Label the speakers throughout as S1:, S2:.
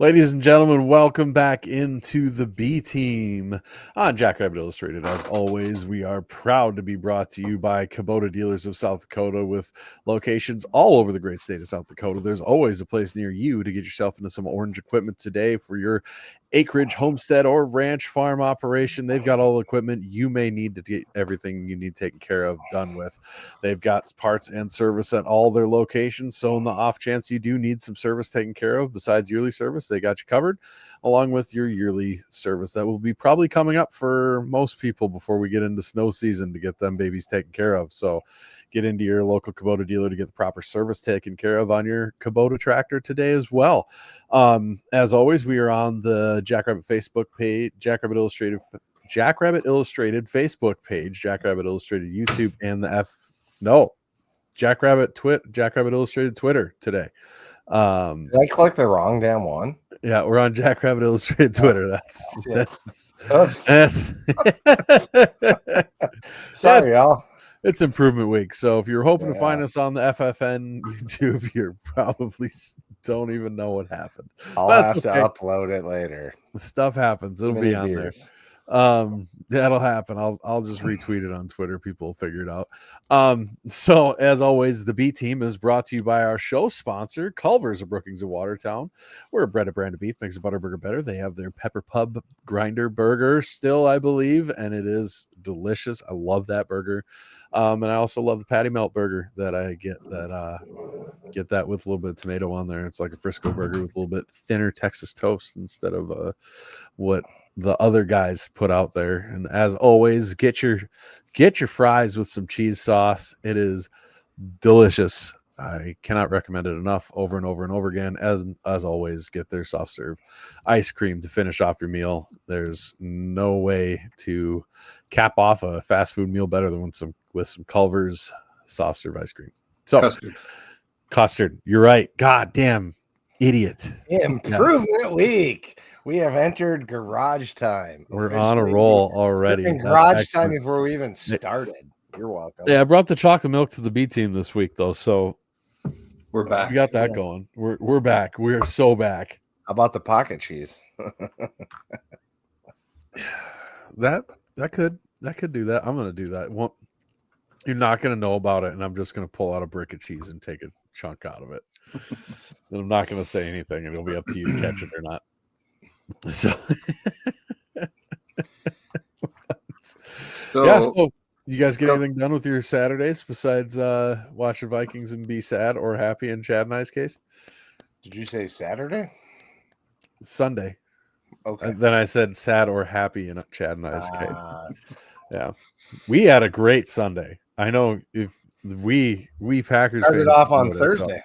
S1: Ladies and gentlemen, welcome back into the B Team on Jackrabbit Illustrated. As always, we are proud to be brought to you by Kubota Dealers of South Dakota with locations all over the great state of South Dakota. There's always a place near you to get yourself into some orange equipment today for your acreage, homestead, or ranch farm operation. They've got all the equipment you may need to get everything you need taken care of done with. They've got parts and service at all their locations. So in the off chance you do need some service taken care of besides yearly service, they got you covered along with your yearly service that will be probably coming up for most people before we get into snow season to get them babies taken care of. So get into your local Kubota dealer to get the proper service taken care of on your Kubota tractor today as well. As always, we are on the Jackrabbit Facebook page, Jackrabbit Illustrated Facebook page, Jackrabbit Illustrated YouTube, and Jackrabbit Illustrated Twitter today.
S2: Did I click the wrong damn one?
S1: Yeah, we're on Jackrabbit Illustrated Twitter. That's
S2: Sorry, y'all.
S1: It's improvement week. So if you're hoping to find us on the FFN YouTube, you probably don't even know what happened.
S2: I'll have to upload it later.
S1: Stuff happens. It'll be on there. That'll happen. I'll just retweet it on Twitter. People will figure it out. So as always, the B Team is brought to you by our show sponsor, Culver's of Brookings of Watertown. We're a breaded brand of beef, makes a butter burger better. They have their Pepper Pub Grinder burger still, I believe, and it is delicious. I love that burger. And I also love the patty melt burger that I get that with a little bit of tomato on there. It's like a Frisco burger with a little bit thinner Texas toast instead of what the other guys put out there. And as always, get your fries with some cheese sauce. It is delicious. I cannot recommend it enough over and over and over again. As always, get their soft serve ice cream to finish off your meal. There's no way to cap off a fast food meal better than with some Culver's soft serve ice cream. So custard. You're right. God damn idiot.
S2: Improvement week. We have entered garage time.
S1: We're on a roll already.
S2: Garage time before we even started. You're welcome.
S1: Yeah, I brought the chocolate milk to the B Team this week, though, so
S3: we're back.
S1: We got that going. We're back. We are so back.
S2: How about the pocket cheese?
S1: that could do that. I'm gonna do that. Well, you're not gonna know about it, and I'm just gonna pull out a brick of cheese and take a chunk out of it. And I'm not gonna say anything, and it'll be up to you to catch it or not. So you guys get anything done with your Saturdays besides watching Vikings and be sad or happy in Chad and I's case?
S2: Did you say Saturday?
S1: Sunday.
S2: Okay.
S1: And then I said sad or happy in Chad and I's case. Yeah. We had a great Sunday. I know if we Packers
S2: started off on Thursday.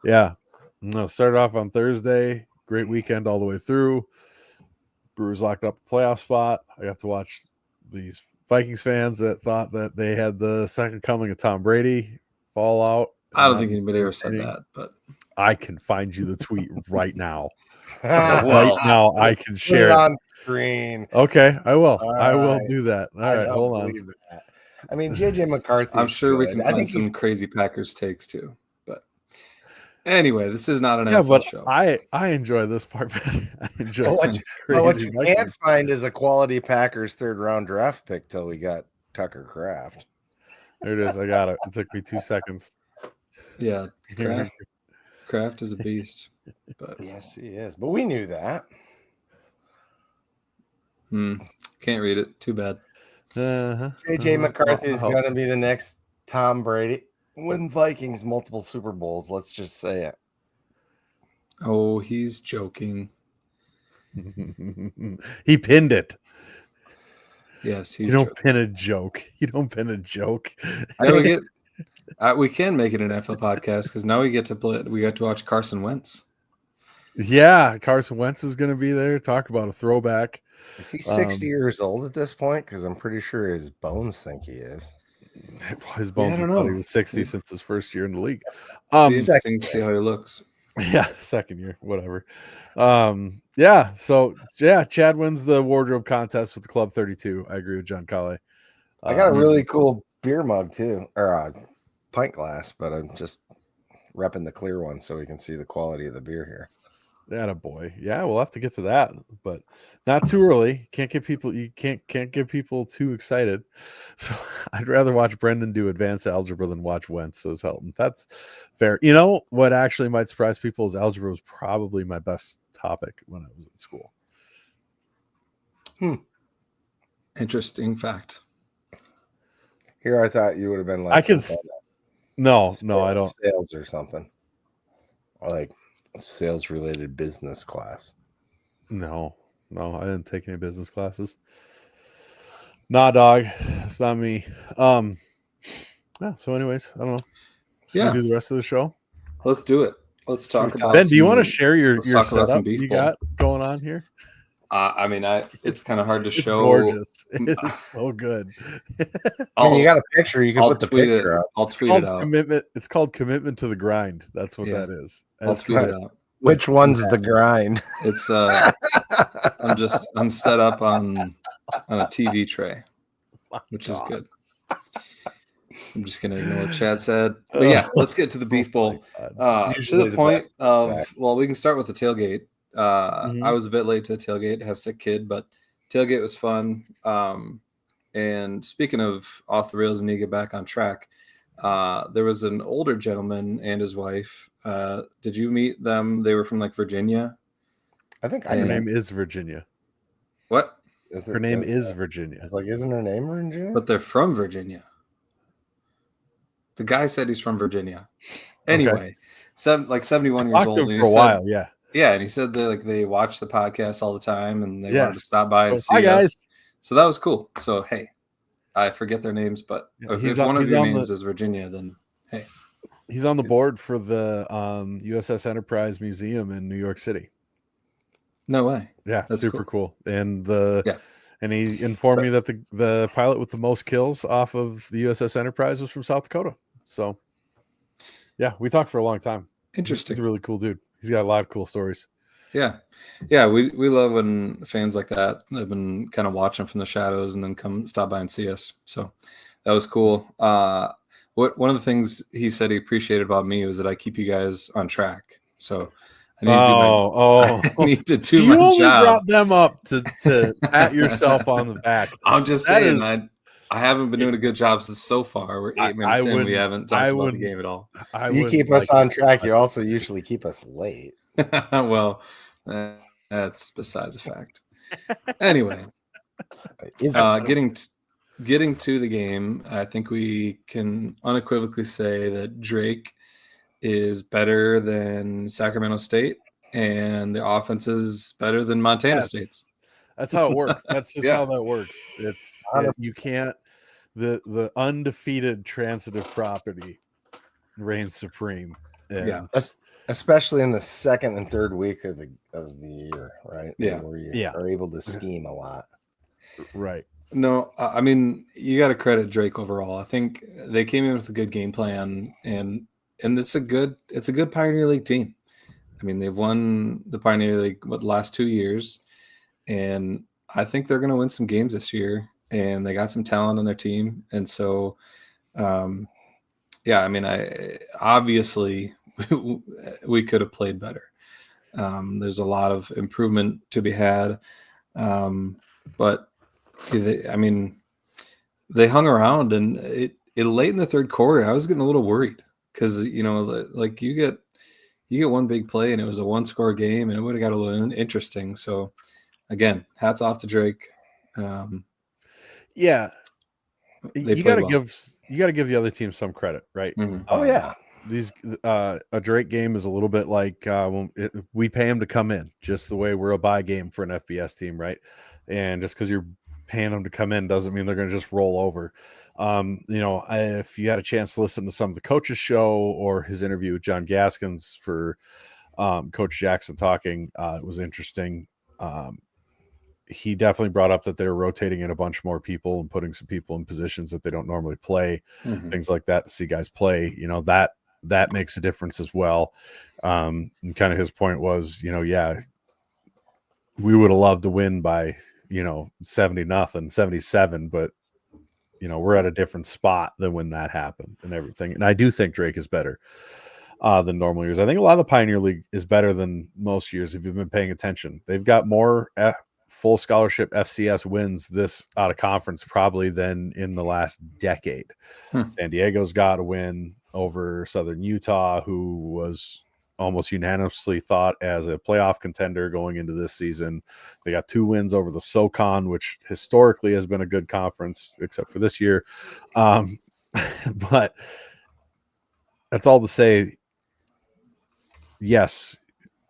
S1: Yeah. No, started off on Thursday. Great weekend all the way through. Brewers locked up a playoff spot. I got to watch these Vikings fans that thought that they had the second coming of Tom Brady fall out.
S3: I don't think anybody ever said that, but
S1: I can find you the tweet right now. Right now, I can share it
S2: on screen.
S1: Okay, I will. I will do that. All right, hold on.
S2: That. I mean, JJ McCarthy.
S3: I'm sure we can find some crazy Packers takes too. But anyway, this is not an NFL show.
S1: I enjoy this part better. I enjoy
S2: what you can't find is a quality Packers third round draft pick till we got Tucker Kraft.
S1: There it is. I got it. It took me 2 seconds.
S3: Yeah, Kraft is a beast. But
S2: yes, he is. But we knew that.
S3: Can't read it. Too bad.
S2: JJ McCarthy is going to be the next Tom Brady. Win Vikings multiple Super Bowls. Let's just say it.
S3: Oh, he's joking.
S1: He pinned it.
S3: Yes,
S1: he's. You don't pin a joke. You don't pin a joke.
S3: We can make it an NFL podcast because now we get to watch Carson Wentz.
S1: Yeah, Carson Wentz is going to be there. Talk about a throwback.
S2: Is he 60 years old at this point? Because I'm pretty sure his bones think he is.
S1: His bones thought he was 60 since his first year in the league.
S3: Second, see how he looks.
S1: Yeah, second year, whatever. Yeah, so Chad wins the wardrobe contest with the Club 32. I agree with John Colley.
S2: I got a really cool beer mug too, or a pint glass, but I'm just repping the clear one so we can see the quality of the beer here.
S1: That a boy. Yeah, we'll have to get to that, but not too early. Can't get people. You can't get people too excited. So I'd rather watch Brendan do advanced algebra than watch Wentz, says Helton. That's fair. You know what actually might surprise people is algebra was probably my best topic when I was in school.
S3: Interesting fact.
S2: Here, I thought you would have been like,
S1: I can. No, I don't.
S2: Sales or something, or like sales related business class.
S1: No, I didn't take any business classes. Nah, dog, it's not me. Yeah. So, anyways, I don't know. Should we do the rest of the show?
S3: Let's do it. Let's talk about.
S1: Ben, do you want to share your setup
S3: beef
S1: you got going on here?
S3: I mean, it's kind of hard to show.
S1: Gorgeous. It's so good.
S2: You got a picture. You can put the picture up.
S3: I'll tweet it out.
S1: It's called commitment to the grind. That's what that is.
S3: I'll tweet it out.
S2: Which one's the grind?
S3: It's I'm set up on a TV tray, which is good. I'm just gonna ignore what Chad said. But yeah, let's get to the beef bowl. To the point of we can start with the tailgate. I was a bit late to the tailgate, had a sick kid, but tailgate was fun. And speaking of off the rails and you get back on track, there was an older gentleman and his wife. Did you meet them? They were from like Virginia.
S2: I think
S1: her name is Virginia.
S3: What?
S1: Her name is Virginia.
S2: It's like, isn't her name Virginia?
S3: But they're from Virginia. The guy said he's from Virginia. Anyway, 71 years old.
S1: For a while, yeah.
S3: Yeah, and he said they watch the podcast all the time and they wanted to stop by and see
S1: hi guys.
S3: us. So that was cool. So hey, I forget their names, but if one of your names is Virginia, then hey.
S1: He's on the board for the USS Enterprise Museum in New York City.
S3: No way.
S1: Yeah, that's super cool. And and he informed me that the pilot with the most kills off of the USS Enterprise was from South Dakota. So yeah, we talked for a long time.
S3: Interesting.
S1: He's a really cool dude. He's got a lot of cool stories.
S3: Yeah. We love when fans like that have been kind of watching from the shadows and then come stop by and see us. So that was cool. One of the things he said he appreciated about me was that I keep you guys on track. So I need to do
S1: you
S3: my
S1: only
S3: job.
S1: Brought them up to pat yourself on the back.
S3: I'm just saying I haven't been doing a good job so far. We're 8 minutes in. We haven't talked about the game at all.
S2: You keep us on track. You also usually keep us late.
S3: Well, that's besides the fact. Anyway, getting to the game, I think we can unequivocally say that Drake is better than Sacramento State, and the offense is better than Montana State's.
S1: That's how it works. That's just how that works. You can't. The undefeated transitive property reigns supreme.
S2: Especially in the second and third week of the year, right?
S3: Yeah,
S2: where you are able to scheme a lot.
S1: Right.
S3: No, I mean, you got to credit Drake overall. I think they came in with a good game plan, and it's a good Pioneer League team. I mean, they've won the Pioneer League the last 2 years, and I think they're going to win some games this year. And they got some talent on their team, and so, I mean, obviously we could have played better. There's a lot of improvement to be had, but they hung around, and it late in the third quarter, I was getting a little worried because like you get one big play, and it was a 1-score game, and it would have got a little interesting. So again, hats off to Drake.
S1: Yeah, you got to give the other team some credit, right?
S2: Mm-hmm.
S1: These a Drake game is a little bit like when we pay them to come in, just the way we're a buy game for an FBS team, right? And just because you're paying them to come in doesn't mean they're going to just roll over. If you had a chance to listen to some of the coaches' show or his interview with John Gaskins for Coach Jackson talking, it was interesting. He definitely brought up that they're rotating in a bunch more people and putting some people in positions that they don't normally play, things like that to see guys play. That makes a difference as well. And kind of his point was, we would have loved to win by, 70-0, 77, but we're at a different spot than when that happened and everything. And I do think Drake is better. than normal years. I think a lot of the Pioneer League is better than most years if you've been paying attention. They've got more full scholarship FCS wins this out of conference probably than in the last decade. San Diego's got a win over Southern Utah, who was almost unanimously thought as a playoff contender going into this season. They got 2 wins over the SoCon, which historically has been a good conference, except for this year. But that's all to say, yes,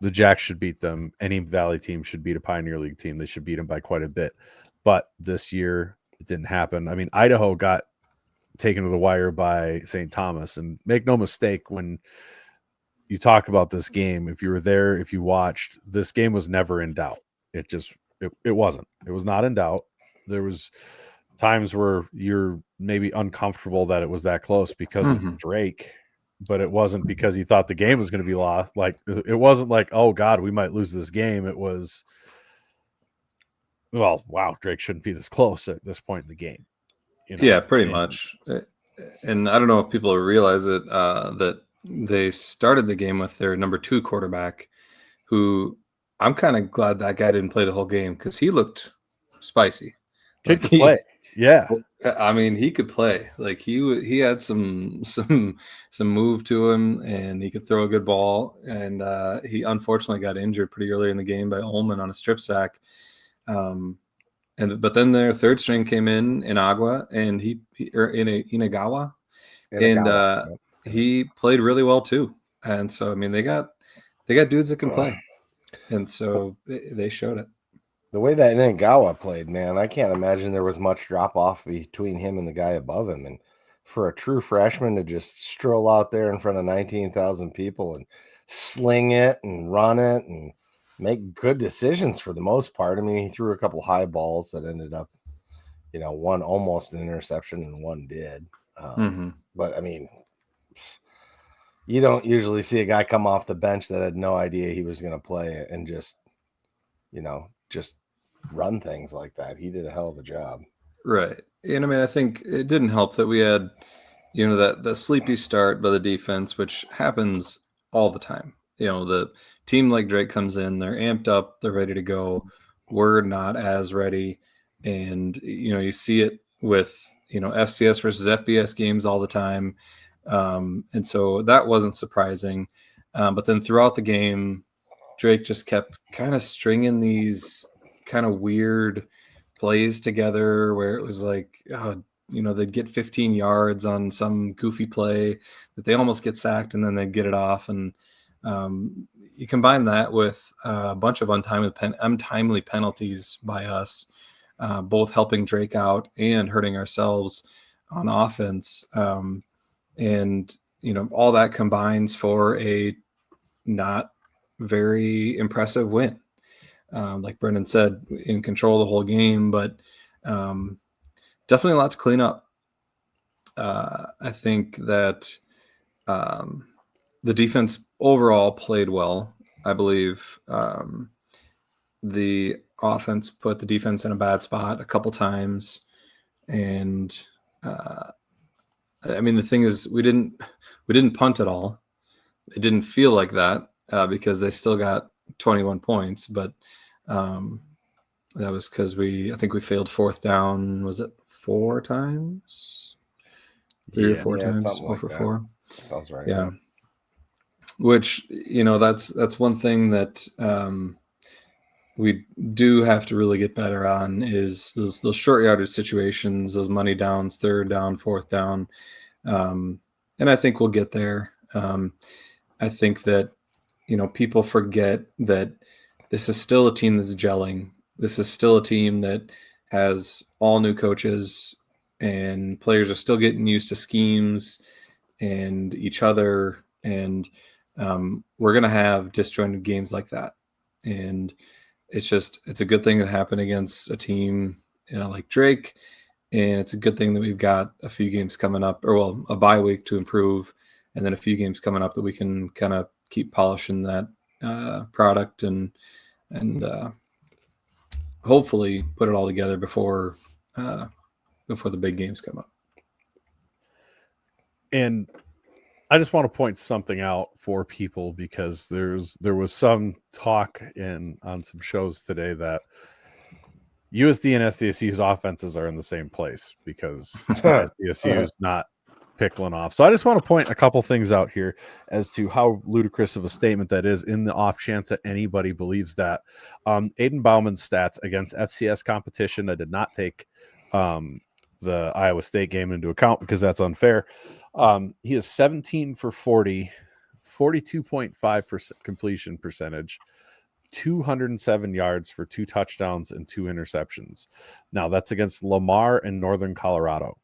S1: the Jacks should beat them. Any Valley team should beat a Pioneer League team. They should beat them by quite a bit. But this year, it didn't happen. I mean, Idaho got taken to the wire by St. Thomas. And make no mistake, when you talk about this game, if you were there, if you watched, this game was never in doubt. It wasn't. It was not in doubt. There was times where you're maybe uncomfortable that it was that close because it's Drake, but it wasn't because you thought the game was going to be lost. Like, it wasn't like, oh God, we might lose this game. It was, well, wow, Drake shouldn't be this close at this point in the game.
S3: Yeah, pretty much. And I don't know if people realize it, that they started the game with their number 2 quarterback, who I'm kind of glad that guy didn't play the whole game because he looked spicy.
S1: Kick the play. Yeah.
S3: I mean, he could play. Like he had some move to him, and he could throw a good ball. And he unfortunately got injured pretty early in the game by Ullman on a strip sack. But then their 3rd string came in Agua, and Inagawa, and he played really well too. And so, I mean, they got dudes that can play, and so they showed it.
S2: The way that Inagawa played, man, I can't imagine there was much drop off between him and the guy above him. And for a true freshman to just stroll out there in front of 19,000 people and sling it and run it and make good decisions for the most part. I mean, he threw a couple high balls that ended up, one almost an interception and one did. But I mean, you don't usually see a guy come off the bench that had no idea he was going to play and just run things like that. He did a hell of a job.
S3: Right. And I mean, I think it didn't help that we had, that sleepy start by the defense, which happens all the time. The team like Drake comes in, they're amped up, they're ready to go. We're not as ready. And, you see it with, FCS versus FBS games all the time. And so that wasn't surprising. But then throughout the game, Drake just kept kind of stringing these kind of weird plays together where it was like, they'd get 15 yards on some goofy play that they almost get sacked, and then they'd get it off. And you combine that with a bunch of untimely penalties by us, both helping Drake out and hurting ourselves on offense. And, all that combines for a not very impressive win. Like Brendan said, in control of the whole game, but definitely a lot to clean up. I think that the defense overall played well. I believe the offense put the defense in a bad spot a couple times. And I mean, the thing is, we didn't punt at all. It didn't feel like that because they still got 21 points, but that was because I think we failed 4th down. Was it 4 times? 3 or 4 times? 4 for 4.
S2: That sounds right.
S3: Yeah. Which, that's one thing that we do have to really get better on is those short yardage situations, those money downs, 3rd down, 4th down. And I think we'll get there. I think that, people forget that this is still a team that's gelling. This is still a team that has all new coaches, and players are still getting used to schemes and each other. And we're going to have disjointed games like that. And it's a good thing that happened against a team like Drake. And it's a good thing that we've got a few games coming up, a bye week to improve, and then a few games coming up that we can kind of keep polishing that product and hopefully put it all together before the big games come up.
S1: And I just want to point something out for people because there was some talk on some shows today that USD and SDSU's offenses are in the same place because SDSU is not pickling off. So I just want to point a couple things out here as to how ludicrous of a statement that is in the off chance that anybody believes that. Aiden Bauman's stats against FCS competition, I did not take the Iowa State game into account because that's unfair. He is 17 for 40, 42.5% completion percentage, 207 yards for 2 touchdowns and 2 interceptions. Now that's against Lamar and Northern Colorado.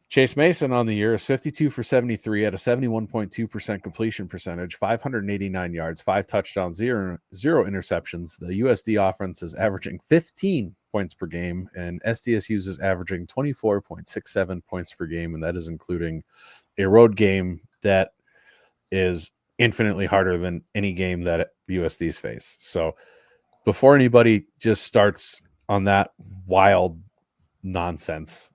S1: Chase Mason on the year is 52 for 73 at a 71.2% completion percentage, 589 yards, 5 touchdowns, zero interceptions. The USD offense is averaging 15 points per game, and SDSU's is averaging 24.67 points per game, and that is including a road game that is infinitely harder than any game that USD's face. So before anybody just starts on that wild nonsense,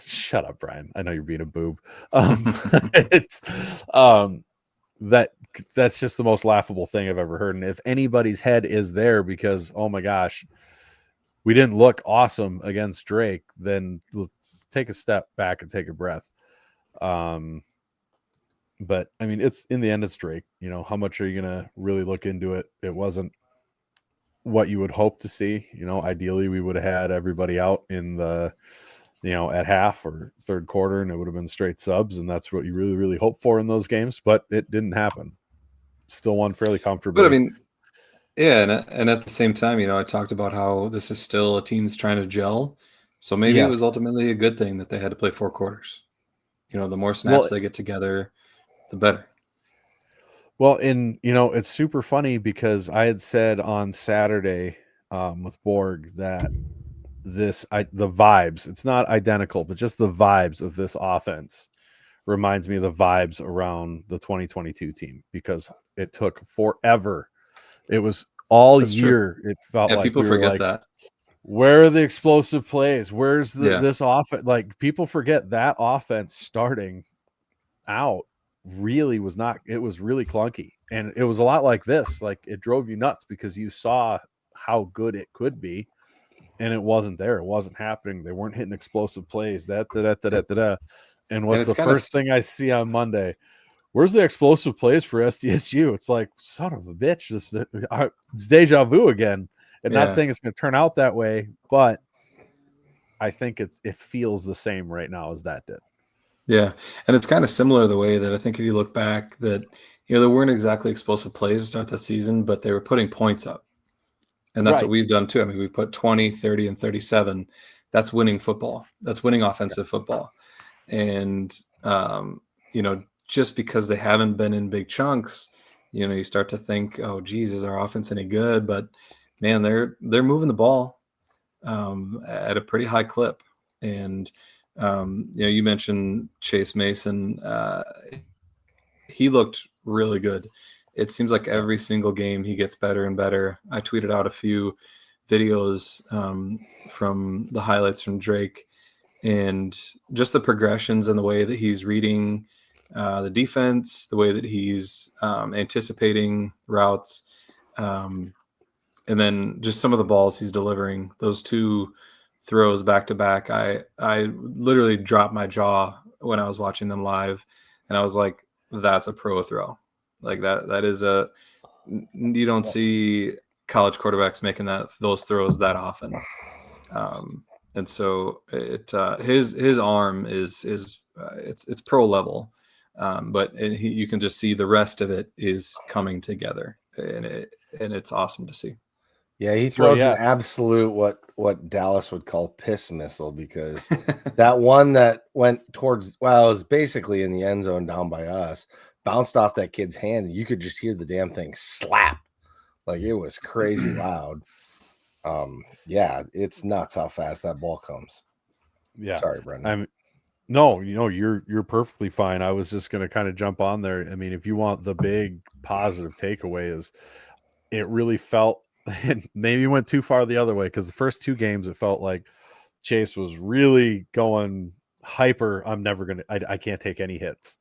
S1: shut up, Brian. I know you're being a boob. That's just the most laughable thing I've ever heard. And if anybody's head is there because, oh my gosh, we didn't look awesome against Drake, then let's take a step back and take a breath. But I mean, it's in the end, it's Drake. You know, how much are you gonna really look into it? It wasn't what you would hope to see. You know, ideally we would have had everybody out in the, you know, at half or third quarter, and it would have been straight subs, and that's what you really, really hope for in those games. But it didn't happen. Still won fairly comfortably.
S3: But I mean, yeah, and at the same time, you know, I talked about how this is still a team that's trying to gel. So maybe it was ultimately a good thing that they had to play 4 quarters. You know, the more snaps they get together, the better.
S1: Well, and you know, it's super funny because I had said on Saturday with Borg that the vibes, it's not identical, but just the vibes of this offense reminds me of the vibes around the 2022 team because it took forever. It was all That's year. True. It felt like
S3: people forget that.
S1: Where are the explosive plays? Where's this offense? Like people forget that offense starting out really was not. It was really clunky, and it was a lot like this. Like it drove you nuts because you saw how good it could be, and it wasn't there. It wasn't happening. They weren't hitting explosive plays. And what's the first thing I see on Monday? Where's the explosive plays for SDSU? It's like, son of a bitch. It's deja vu again. And not saying it's going to turn out that way, but I think it feels the same right now as that did.
S3: Yeah. And it's kind of similar the way that I think if you look back that, you know, there weren't exactly explosive plays to start the season, but they were putting points up. And that's what we've done too. I mean, we put 20, 30, and 37. That's winning football. That's winning offensive football. And, you know, just because they haven't been in big chunks, you know, you start to think, oh, geez, is our offense any good? But man, they're moving the ball at a pretty high clip. And, you know, you mentioned Chase Mason. He looked really good. It seems like every single game he gets better and better. I tweeted out a few videos from the highlights from Drake and just the progressions and the way that he's reading the defense, the way that he's anticipating routes, and then just some of the balls he's delivering. Those 2 throws back to back, I literally dropped my jaw when I was watching them live, and I was like, that's a pro throw. Like that is you don't see college quarterbacks making those throws that often. And so his arm is it's pro level. But you can just see the rest of it is coming together, and it's awesome to see.
S2: Yeah, he throws an absolute what Dallas would call piss missile because that one that went towards, well, it was basically in the end zone down by us, bounced off that kid's hand, and you could just hear the damn thing slap. Like it was crazy loud. Yeah, it's nuts how fast that ball comes.
S1: Yeah.
S2: Sorry, Brendan.
S1: No, you know, you're perfectly fine. I was just going to kind of jump on there. I mean, if you want the big positive takeaway is it really felt, and maybe went too far the other way because the first 2 games, it felt like Chase was really going hyper. I can't take any hits.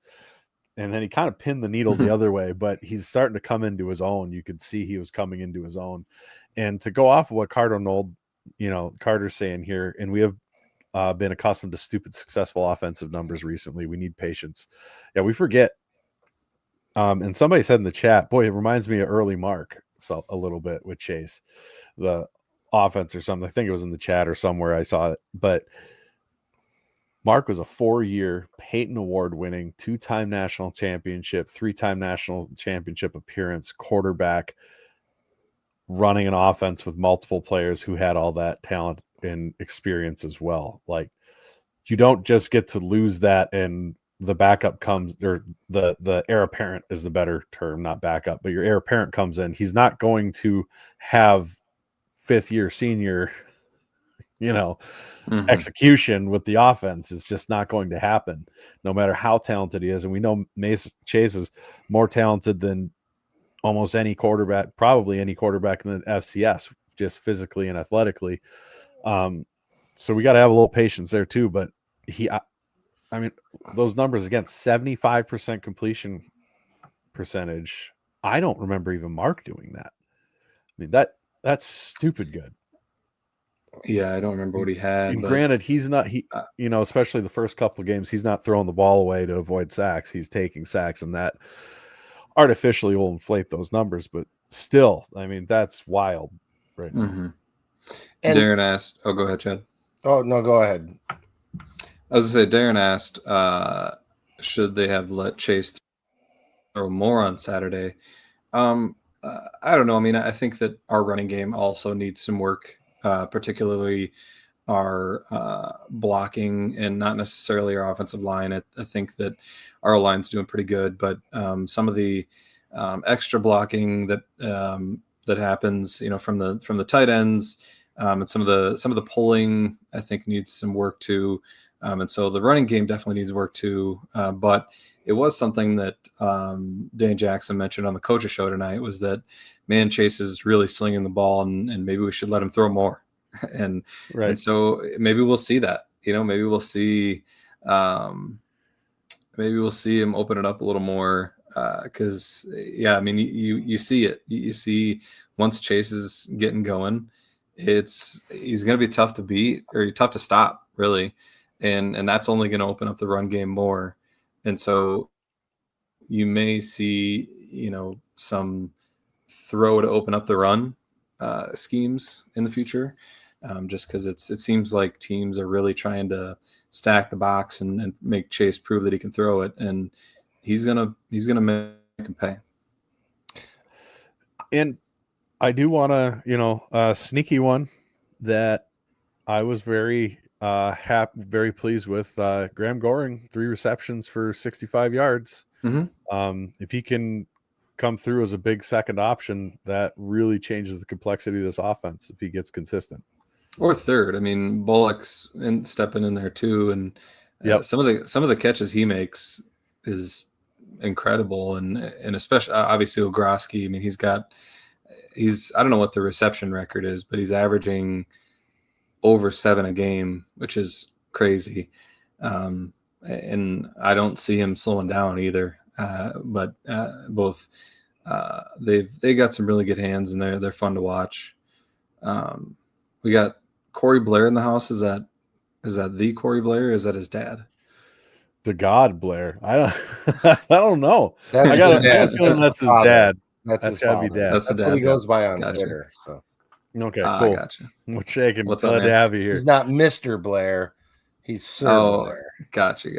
S1: And then he kind of pinned the needle the other way, but he's starting to come into his own. You could see he was coming into his own. And to go off of what Carter's saying here, and we have been accustomed to stupid successful offensive numbers recently. We need patience. Yeah, we forget. And somebody said in the chat, boy, it reminds me of early Mark. So a little bit with Chase, the offense or something. I think it was in the chat or somewhere I saw it, but Mark was a 4-year Peyton Award winning 2-time national championship, 3-time national championship appearance quarterback, running an offense with multiple players who had all that talent and experience as well. Like, you don't just get to lose that and the backup comes, or the heir apparent is the better term, not backup, but your heir apparent comes in. He's not going to have 5th-year senior execution with the offense. It's just not going to happen, no matter how talented he is. And we know Chase is more talented than almost any quarterback, probably any quarterback in the FCS, just physically and athletically. So we got to have a little patience there too. But I mean, those numbers again, 75% completion percentage. I don't remember even Mark doing that. I mean, that's stupid good.
S3: Yeah, I don't remember what he had.
S1: And granted, he's not, especially the first couple of games, he's not throwing the ball away to avoid sacks. He's taking sacks, and that artificially will inflate those numbers. But still, I mean, that's wild right now.
S3: Mm-hmm. And Darren asked, oh, go ahead, Chad.
S2: Oh, no, go ahead.
S3: I was going to say, Darren asked, should they have let Chase throw more on Saturday? I don't know. I mean, I think that our running game also needs some work. Particularly our blocking and not necessarily our offensive line. I think that our line's doing pretty good, but some of the extra blocking that happens, from the tight ends and some of the pulling, I think needs some work too. And so the running game definitely needs work too. But it was something that Dane Jackson mentioned on the coaches show tonight, was that, man, Chase is really slinging the ball, and maybe we should let him throw more. And so maybe we'll see that, maybe we'll see him open it up a little more. Cause I mean, you see it, you see once Chase is getting going, he's going to be tough to beat or tough to stop, really. And that's only going to open up the run game more. And so you may see, some throw to open up the run schemes in the future, just because it seems like teams are really trying to stack the box and make Chase prove that he can throw it, and he's gonna make him pay.
S1: And I do want to, a sneaky one that I was very very pleased with. Graham Goring, 3 receptions for 65 yards.
S3: Mm-hmm.
S1: If he can come through as a big second option, that really changes the complexity of this offense if he gets consistent.
S3: Or third. I mean, Bullock's stepping in there too, and some of the catches he makes is incredible, and especially obviously Ogroski. I mean, I don't know what the reception record is, but he's averaging over 7 a game, which is crazy. And I don't see him slowing down either. But both they got some really good hands, and they're fun to watch. We got Corey Blair in the house. Is that the Corey Blair? Or is that his dad?
S1: The God Blair. I don't know.
S2: That's
S1: that's his dad.
S2: That's
S1: gotta be dad.
S2: That's what he goes by on Twitter. So
S1: okay, cool.
S3: Gotcha.
S1: We're shaking.
S3: What's
S1: glad
S3: up,
S1: to have you here.
S2: He's not Mr. Blair. He's Sir Blair.
S3: Gotcha.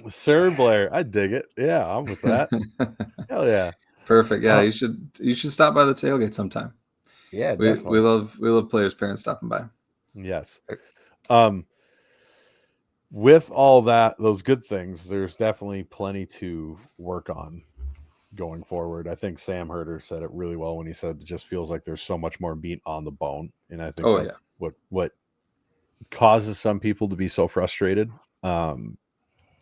S1: Sir Blair. I dig it. Yeah, I'm with that. Hell yeah.
S3: Perfect. Yeah, you should stop by the tailgate sometime.
S2: Yeah,
S3: we
S2: definitely.
S3: love players' parents stopping by.
S1: Yes. With all those good things, there's definitely plenty to work on going forward. I think Sam Herder said it really well when he said it just feels like there's so much more meat on the bone. And I think what causes some people to be so frustrated,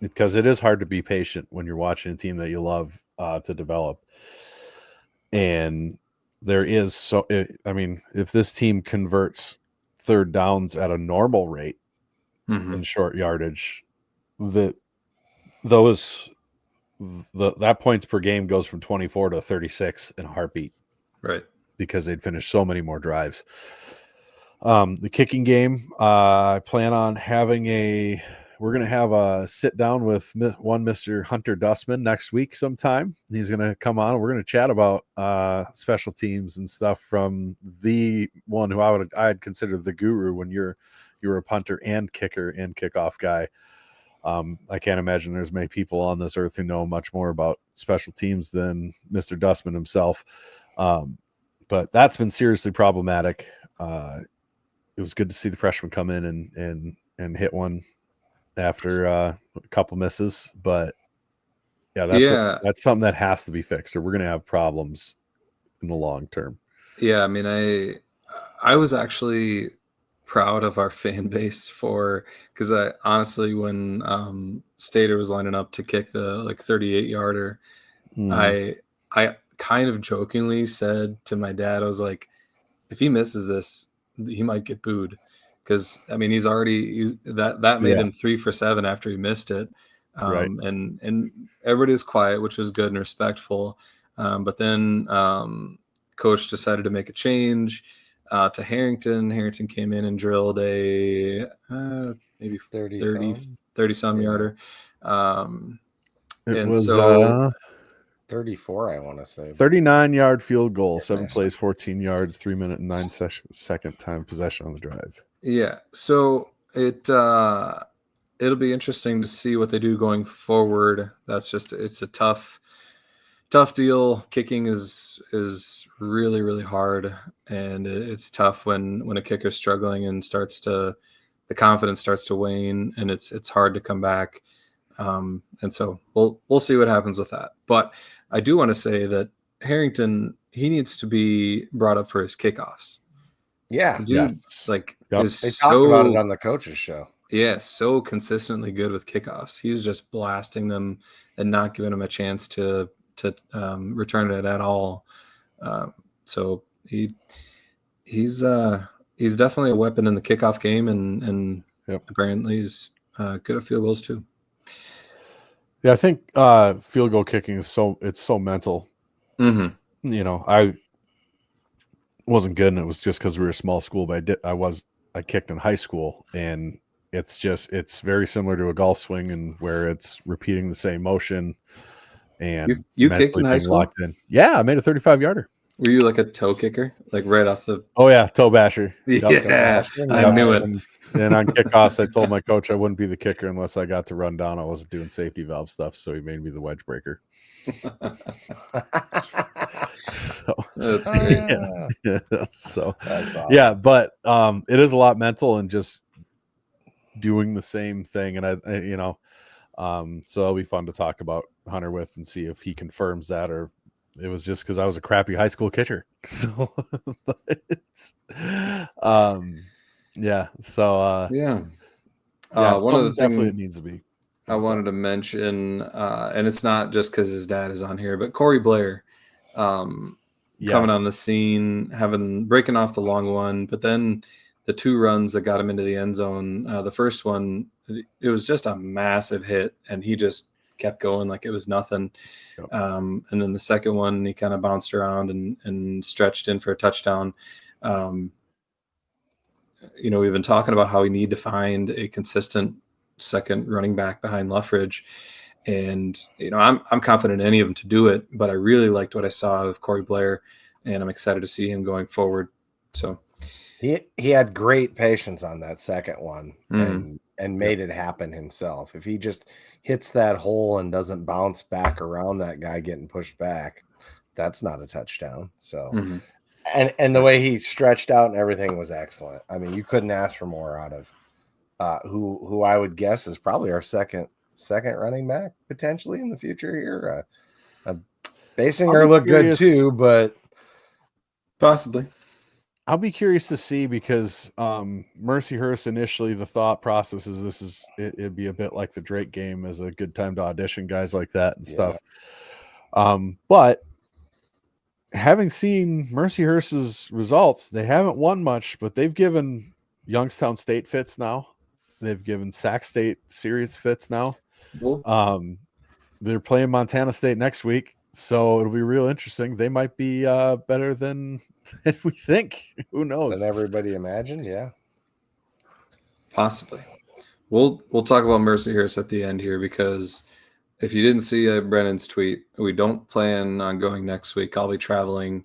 S1: because it is hard to be patient when you're watching a team that you love to develop. And there is if this team converts third downs at a normal rate in short yardage, that points per game goes from 24 to 36 in a heartbeat,
S3: Right.
S1: because they'd finished so many more drives. The kicking game, I plan on we're going to have a sit down with Mr. Hunter Dustman next week sometime. He's going to come on. We're going to chat about special teams and stuff from the one who I'd consider the guru when you're a punter and kicker and kickoff guy. I can't imagine there's many people on this earth who know much more about special teams than Mr. Dustman himself. But that's been seriously problematic. It was good to see the freshman come in and hit one after a couple misses, but that's something that has to be fixed, or we're going to have problems in the long term.
S3: Yeah, I mean, I was actually proud of our fan base because I honestly, when Stater was lining up to kick the 38-yarder, I kind of jokingly said to my dad, I was like, if he misses this, he might get booed, because I mean that made him 3 for 7 after he missed it,
S1: right.
S3: And everybody was quiet, which was good and respectful, but then coach decided to make a change to Harrington. Harrington came in and drilled a maybe 30 some yarder.
S1: It was
S2: 34, I want to say.
S1: 39-yard field goal, 7 plays, 14 yards, 3 minute and 9 second time possession on the drive.
S3: Yeah, so it'll be interesting to see what they do going forward. It's a tough deal. Kicking is really, really hard, and it's tough when a kicker's struggling and the confidence starts to wane, and it's hard to come back. And so we'll see what happens with that. But I do want to say that Harrington, he needs to be brought up for his kickoffs.
S2: Yeah,
S3: dude,
S2: they talked about it on the coach's show.
S3: Yeah, so consistently good with kickoffs. He's just blasting them and not giving them a chance to return it at all. So he's definitely a weapon in the kickoff game, and apparently he's good at field goals too.
S1: Yeah, I think field goal kicking is so mental.
S3: Mm-hmm.
S1: You know, I wasn't good, and it was just because we were a small school. But I kicked in high school, and it's very similar to a golf swing, and where it's repeating the same motion. And
S3: you kicked in high school?
S1: Yeah, I made a 35-yarder.
S3: Were you like a toe kicker, like right off the?
S1: Oh yeah, toe basher.
S3: Yeah, I knew it.
S1: And on kickoffs, I told my coach I wouldn't be the kicker unless I got to run down. I wasn't doing safety valve stuff, so he made me the wedge breaker. So
S3: that's great.
S1: Awesome. Yeah, but it is a lot mental and just doing the same thing, and I so it'll be fun to talk about Hunter with and see if he confirms that, or it was just because I was a crappy high school catcher. So, yeah. So,
S3: one of the things
S1: it needs to be.
S3: I wanted to mention, and it's not just because his dad is on here, but Corey Blair, coming on the scene, breaking off the long one, but then the 2 runs that got him into the end zone. The first one, it was just a massive hit, and he just kept going like it was nothing.
S1: Yep.
S3: And then the second one, he kind of bounced around and stretched in for a touchdown. We've been talking about how we need to find a consistent second running back behind Luffridge. And, I'm confident in any of them to do it, but I really liked what I saw of Corey Blair, and I'm excited to see him going forward. So
S2: he had great patience on that second one and made it happen himself. If he just hits that hole and doesn't bounce back around that guy getting pushed back, that's not a touchdown. So, and the way he stretched out and everything was excellent. I mean, you couldn't ask for more out of who I would guess is probably our second running back potentially in the future here. Basinger looked good too, but
S3: possibly.
S1: I'll be curious to see, because Mercyhurst, initially the thought process is it'd be a bit like the Drake game, as a good time to audition guys like that and stuff. But having seen Mercyhurst's results, they haven't won much, but they've given Youngstown State fits now. They've given Sac State serious fits now.
S3: Well,
S1: They're playing Montana State next week, so it'll be real interesting. They might be better than we think. Who knows?
S2: Than everybody imagined, yeah.
S3: possibly. We'll talk about Mercyhurst at the end here, because if you didn't see Brennan's tweet, we don't plan on going next week. I'll be traveling.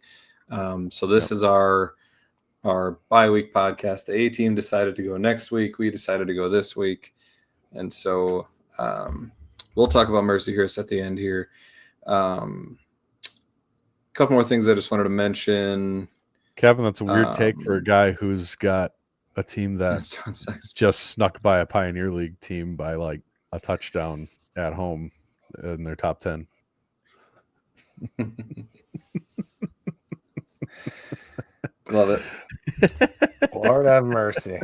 S3: So this is our bye-week podcast. The A-team decided to go next week. We decided to go this week. And so we'll talk about Mercyhurst at the end here. A couple more things I just wanted to mention.
S1: Kevin, that's a weird take for a guy who's got a team that just snuck by a Pioneer League team by like a touchdown at home in their top 10.
S3: Love it.
S2: Lord have mercy.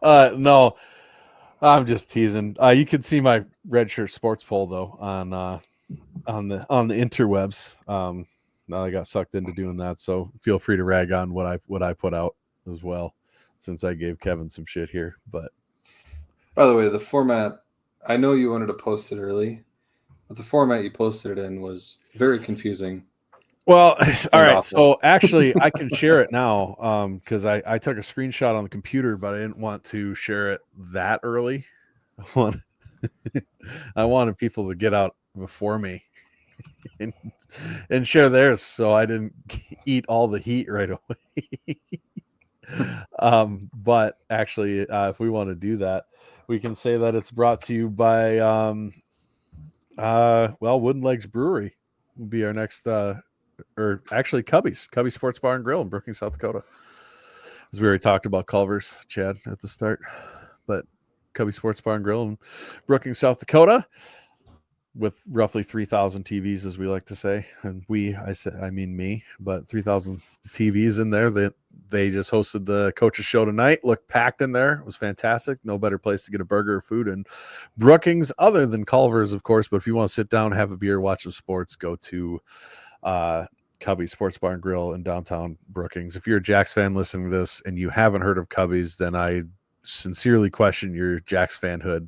S1: No, I'm just teasing. You can see my Red Shirt Sports poll though on the interwebs. Now I got sucked into doing that, so feel free to rag on what I put out as well, since I gave Kevin some shit here. But
S3: by the way, the format, I know you wanted to post it early, but the format you posted it in was very confusing.
S1: Well, all right. So actually, I can share it now because I took a screenshot on the computer, but I didn't want to share it that early. I wanted people to get out before me and share theirs, so I didn't eat all the heat right away. But actually, if we want to do that, we can say that it's brought to you by Wooden Legs Brewery will be our next or actually Cubby's Sports Bar and Grill in Brookings, South Dakota. As we already talked about Culver's, Chad, at the start, but Cubby's Sports Bar and Grill in Brookings, South Dakota, with roughly 3,000 TVs, as we like to say. And I mean me, but 3,000 TVs in there. They just hosted the coaches show tonight. Looked packed in there. It was fantastic. No better place to get a burger or food in Brookings other than Culver's, of course. But if you want to sit down, have a beer, watch some sports, go to Cubby's Sports Bar and Grill in downtown Brookings. If you're a Jacks fan listening to this and you haven't heard of Cubby's, then I sincerely question your Jacks fanhood.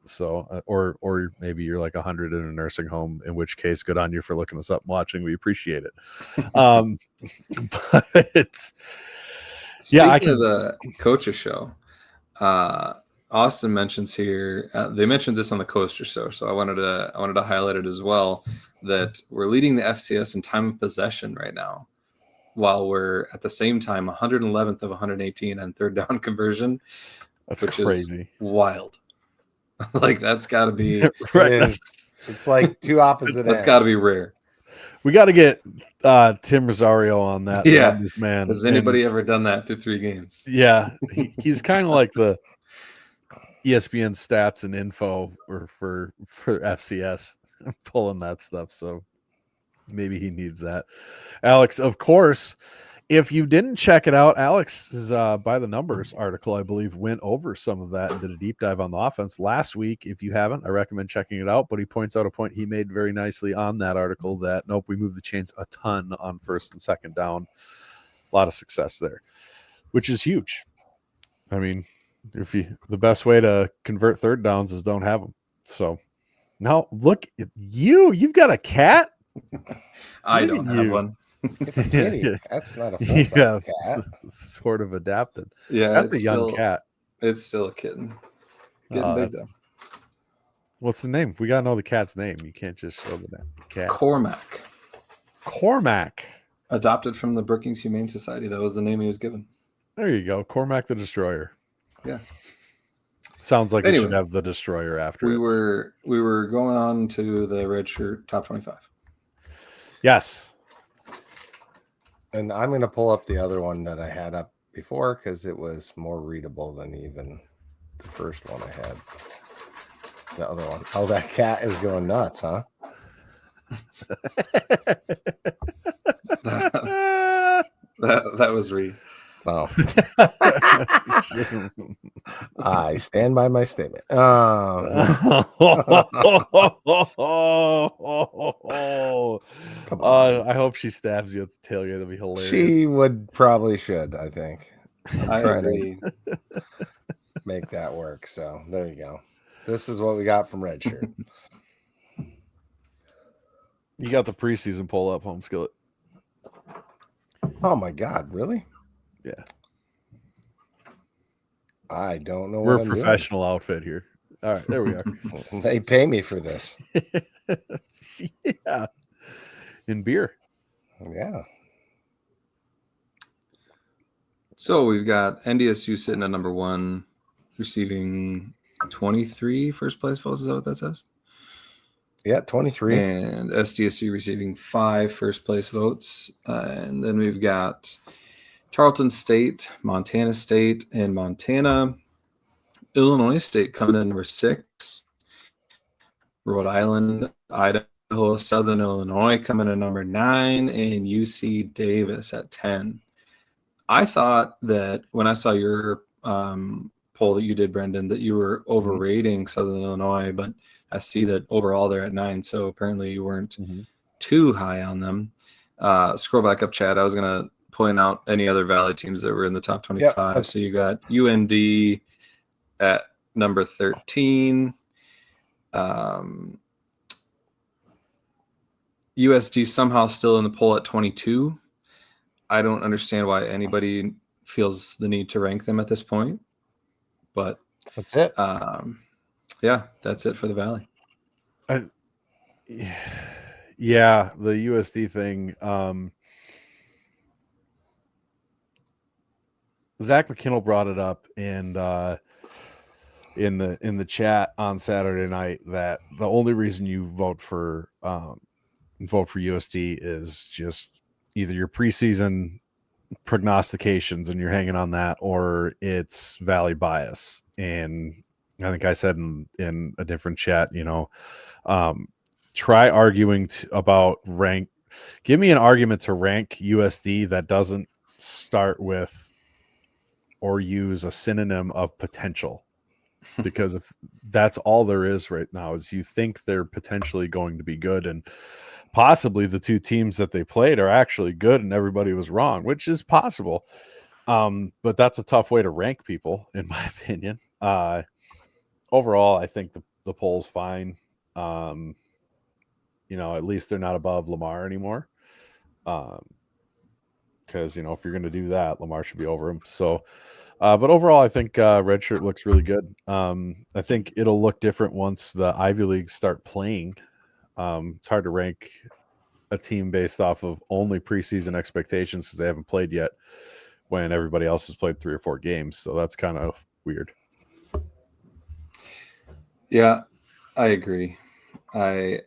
S1: So, or maybe you're like 100 in a nursing home, in which case, good on you for looking us up and watching. We appreciate it. But
S3: Speaking of the coaches show, Austin mentions here, they mentioned this on the Coaster Show, so I wanted to highlight it as well, that we're leading the FCS in time of possession right now, while we're at the same time 111th of 118 on third down conversion.
S1: That's crazy.
S3: Is wild. Like, that's got to be
S1: right.
S2: It's like two opposite
S3: that's got to be rare.
S1: We got to get Tim Rosario on that.
S3: Yeah,
S1: man.
S3: Has anybody ever done that through 3 games?
S1: Yeah, he's kind of like the ESPN stats and info for FCS, pulling that stuff. So maybe he needs that. Alex, of course, if you didn't check it out, Alex's By the Numbers article, I believe, went over some of that and did a deep dive on the offense last week. If you haven't, I recommend checking it out. But he points out a point he made very nicely on that article that, nope, we moved the chains a ton on first and second down. A lot of success there, which is huge. I mean, the best way to convert third downs is don't have them. So now look at you've got a cat.
S3: I don't have one.
S2: It's a kitty. That's not a full-size cat.
S1: Sort of adapted.
S3: Yeah,
S1: that's a young cat.
S3: It's still a kitten. Getting big though.
S1: What's the name? We gotta know the cat's name. You can't just show the cat.
S3: Cormac. Adopted from the Brookings Humane Society. That was the name he was given.
S1: There you go. Cormac the Destroyer.
S3: Yeah.
S1: Sounds like we should have the Destroyer after.
S3: We were going on to the Red Shirt Top 25.
S1: Yes.
S2: And I'm going to pull up the other one that I had up before because it was more readable than even the first one I had. The other one. Oh, that cat is going nuts, huh?
S3: that was Reed.
S2: Oh. I stand by my statement.
S1: Come on. I hope she stabs you at the tailgate. That'd be hilarious.
S2: She should, I think.
S3: I agree.
S2: make that work. So there you go. This is what we got from Redshirt.
S1: You got the preseason poll up, Home Skillet.
S2: Oh my God, really?
S1: Yeah.
S2: I don't know.
S1: We're
S2: what
S1: a
S2: I'm
S1: professional outfit here. All right, there we are.
S2: doing. They pay me for this.
S1: Yeah. In beer.
S2: Yeah.
S3: So we've got NDSU sitting at number 1, receiving 23 first place votes. Is that what that says?
S2: Yeah, 23.
S3: And SDSU receiving 5 first place votes. And then we've got Tarleton State, Montana State, and Montana. Illinois State coming in number 6. Rhode Island, Idaho, Southern Illinois coming in number 9, and UC Davis at 10. I thought that when I saw your poll that you did, Brendan, that you were overrating Southern Illinois, but I see that overall they're at 9, so apparently you weren't too high on them. Scroll back up, Chad. I was going to point out any other Valley teams that were in the top 25.
S2: Yep.
S3: So you got UND at number 13. USD somehow still in the poll at 22. I don't understand why anybody feels the need to rank them at this point, but
S2: that's it.
S3: Yeah, that's it for the Valley.
S1: Yeah, the USD thing. Zach McKinnell brought it up and in the chat on Saturday night that the only reason you vote for USD is just either your preseason prognostications and you're hanging on that, or it's Valley bias. And I think I said in a different chat, try arguing about rank. Give me an argument to rank USD that doesn't start with or use a synonym of potential. Because if that's all there is right now is you think they're potentially going to be good, and possibly the two teams that they played are actually good and everybody was wrong, which is possible. But that's a tough way to rank people, in my opinion. Overall, I think the poll's fine. At least they're not above Lamar anymore. Because, if you're going to do that, Lamar should be over him. So, but overall, I think Redshirt looks really good. I think it'll look different once the Ivy Leagues start playing. It's hard to rank a team based off of only preseason expectations because they haven't played yet when everybody else has played 3 or 4 games. So that's kind of weird.
S3: Yeah, I agree. I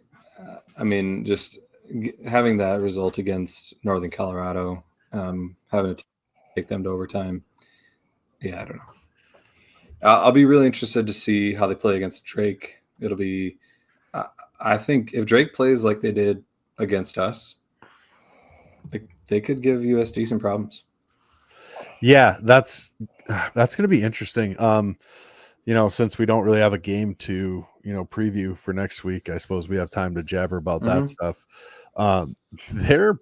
S3: mean, just having that result against Northern Colorado, having to take them to overtime. Yeah, I don't know. I'll be really interested to see how they play against Drake. It'll be, I think if Drake plays like they did against us, they could give USD some problems.
S1: Yeah, that's going to be interesting. Since we don't really have a game to, preview for next week, I suppose we have time to jabber about that stuff. Their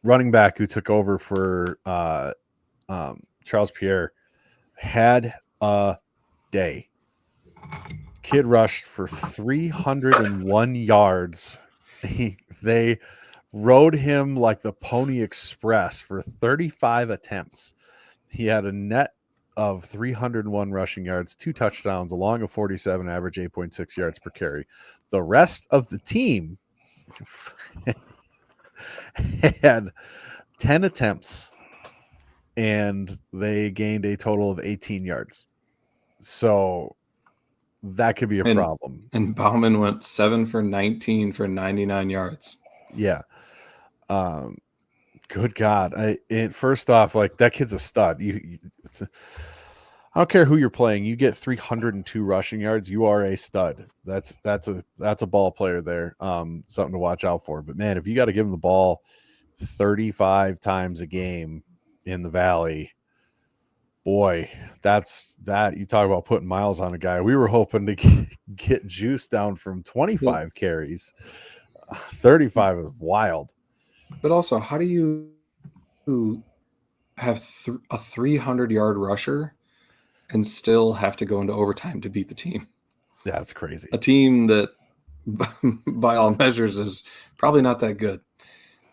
S1: running back who took over for Charles Pierre had a day. Kid rushed for 301 yards. They rode him like the Pony Express for 35 attempts. He had a net of 301 rushing yards, 2 touchdowns, along a 47 average, 8.6 yards per carry. The rest of the team had 10 attempts, and they gained a total of 18 yards. So that could be a problem.
S3: And Bauman went 7 for 19 for 99 yards.
S1: Yeah. Good God. First off, like, that kid's a stud. I don't care who you're playing. You get 302 rushing yards, you are a stud. That's a ball player there. Something to watch out for. But man, if you got to give him the ball 35 times a game in the Valley, boy, that's that. You talk about putting miles on a guy. We were hoping to get Juice down from 25 carries. 35 is wild.
S3: But also, how do you have a 300-yard rusher and still have to go into overtime to beat the team.
S1: Yeah, it's crazy.
S3: A team that, by all measures, is probably not that good.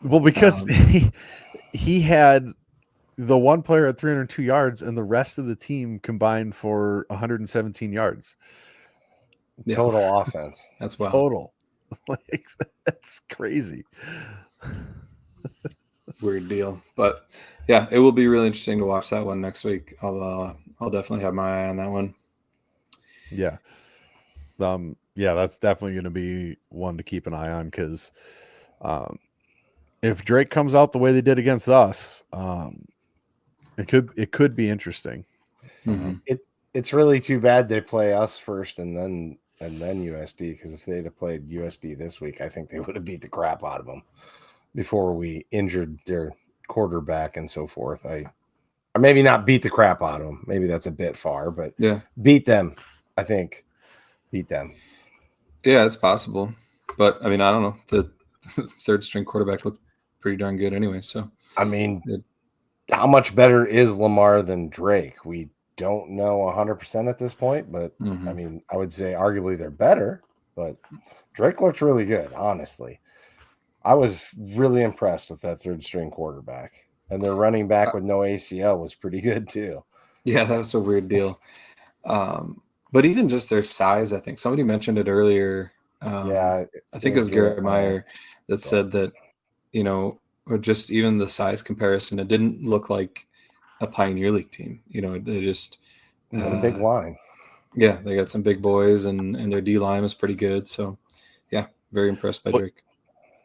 S1: Well, because he had the one player at 302 yards, and the rest of the team combined for 117 yards.
S3: Yeah.
S2: Total offense.
S3: That's wild.
S1: Total. Like, that's crazy.
S3: Weird deal. But yeah, it will be really interesting to watch that one next week. I'll definitely have my eye on that one.
S1: Yeah. Yeah, that's definitely going to be one to keep an eye on, because if Drake comes out the way they did against us, it could be interesting.
S3: Mm-hmm.
S2: It's really too bad they play us first and then USD, because if they'd have played USD this week, I think they would have beat the crap out of them before we injured their quarterback and so forth. Or maybe not beat the crap out of them. Maybe that's a bit far, but
S3: yeah,
S2: beat them. I think beat them.
S3: Yeah, it's possible. But I mean, I don't know. The third string quarterback looked pretty darn good anyway. So
S2: I mean, how much better is Lamar than Drake? We don't know 100% at this point, but I mean, I would say arguably they're better, but Drake looked really good, honestly. I was really impressed with that third string quarterback, and their running back with no ACL was pretty good too.
S3: Yeah, that's a weird deal. But even just their size, I think somebody mentioned it earlier. I think it was Garrett Meyer that said that, or just even the size comparison, it didn't look like a Pioneer League team. They just
S2: a big line.
S3: Yeah, they got some big boys, and their D line was pretty good. So, yeah, very impressed by Drake.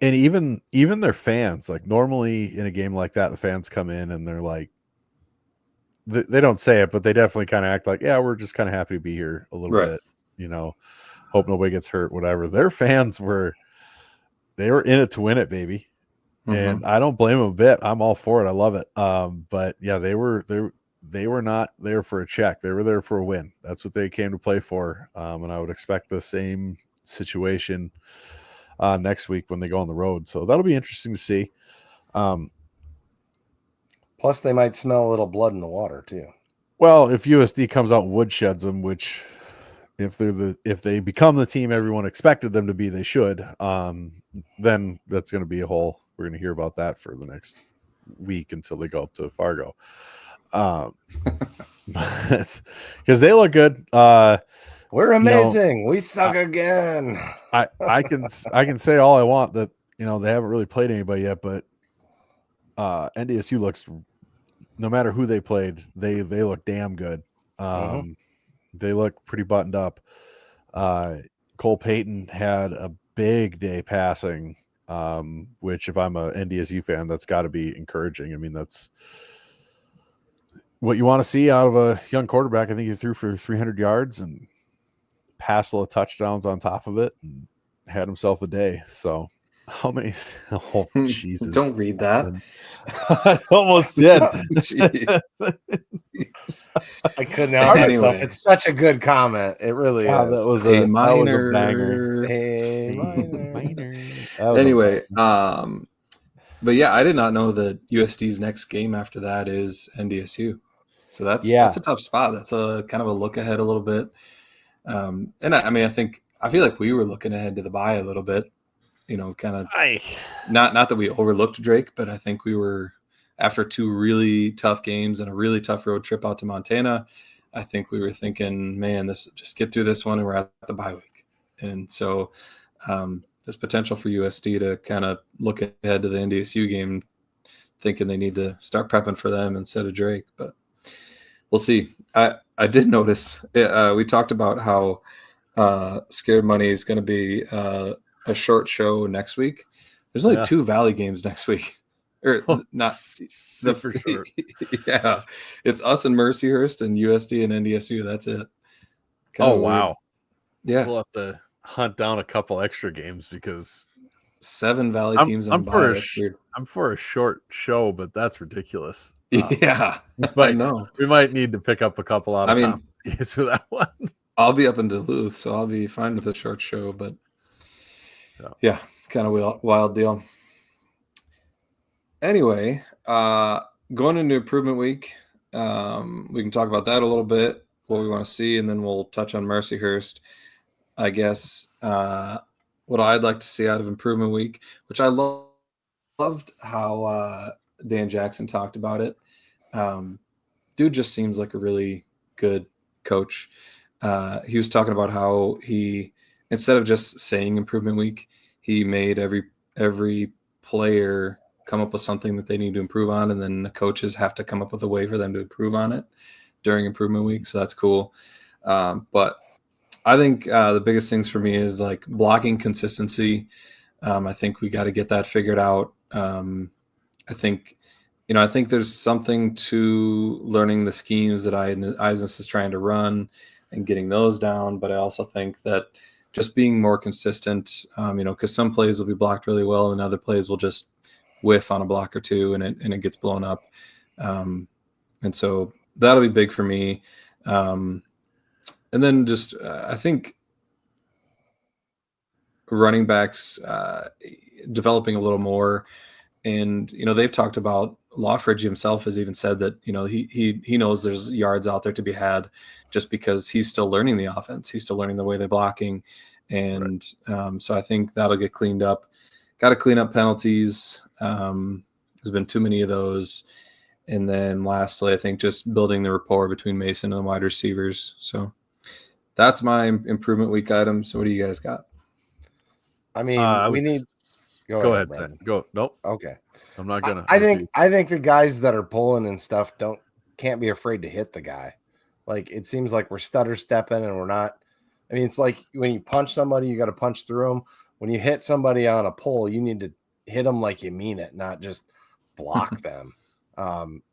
S1: And even their fans, like, normally in a game like that, the fans come in and they're like, they don't say it, but they definitely kind of act like, yeah, we're just kind of happy to be here a little bit, hope nobody gets hurt, whatever. Their fans were in it to win it, baby. And I don't blame them a bit. I'm all for it. I love it. But yeah, they were not there for a check. They were there for a win. That's what they came to play for. And I would expect the same situation next week when they go on the road. So that'll be interesting to see.
S2: Plus, they might smell a little blood in the water too.
S1: Well, if USD comes out and woodsheds them, which if they become the team everyone expected them to be, they should. Then that's going to be a whole. We're going to hear about that for the next week until they go up to Fargo. Because they look good.
S2: We're amazing. We suck again.
S1: I can say all I want that they haven't really played anybody yet, but NDSU looks, no matter who they played, they look damn good. They look pretty buttoned up. Cole Payton had a big day passing, which if I'm a NDSU fan, that's got to be encouraging. I mean, that's what you want to see out of a young quarterback. I think he threw for 300 yards and passed a lot of touchdowns on top of it and had himself a day. So how many? Oh, Jesus.
S3: Don't read that.
S1: I almost did.
S2: I couldn't help myself. It's such a good comment. It really is.
S1: That was a banger.
S3: Anyway, but yeah, I did not know that USD's next game after that is NDSU. So that's a tough spot. That's a kind of a look ahead a little bit. And I feel like we were looking ahead to the bye a little bit. Kind of not that we overlooked Drake, but I think we were, after two really tough games and a really tough road trip out to Montana, I think we were thinking, man, just get through this one and we're at the bye week. And so there's potential for USD to kind of look ahead to the NDSU game, thinking they need to start prepping for them instead of Drake. But we'll see. I did notice we talked about how Scared Money is going to be a short show next week. There's only 2 Valley games next week. Or not
S1: super short.
S3: Yeah. It's us and Mercyhurst and USD and NDSU. That's it.
S1: Wow.
S3: Yeah.
S1: We'll have to hunt down a couple extra games because
S3: 7 Valley teams on bye.
S1: I'm for a short show, but that's ridiculous.
S3: Yeah. I know.
S1: We might need to pick up a couple out of games for that one.
S3: I'll be up in Duluth, so I'll be fine with a short show, but yeah, kind of wild deal. Anyway, going into improvement week, we can talk about that a little bit. what we want to see, and then we'll touch on Mercyhurst. I guess what I'd like to see out of Improvement Week, which I loved how Dan Jackson talked about it. Dude just seems like a really good coach. He was talking about how he, instead of just saying Improvement Week, he made every player come up with something that they need to improve on, and then the coaches have to come up with a way for them to improve on it during Improvement Week. So that's cool. But I think the biggest things for me is like blocking consistency. I think we got to get that figured out. I think there's something to learning the schemes that Eisnes is trying to run and getting those down. But I also think that just being more consistent, because some plays will be blocked really well and other plays will just whiff on a block or two and it gets blown up. And so that'll be big for me. And then just I think running backs developing a little more. And, they've talked about Lawfridge himself has even said that, he knows there's yards out there to be had just because he's still learning the offense. He's still learning the way they're blocking. And so I think that'll get cleaned up. Got to clean up penalties. There's been too many of those. And then lastly, I think just building the rapport between Mason and the wide receivers. So that's my Improvement Week item. So what do you guys got?
S2: I mean, we need.
S1: Go ahead, Sam. Go. Nope.
S2: Okay.
S1: I'm not gonna.
S2: I think the guys that are pulling and stuff can't be afraid to hit the guy. Like it seems like we're stutter stepping and we're not. I mean, it's like when you punch somebody, you got to punch through them. When you hit somebody on a pull, you need to hit them like you mean it, not just block them.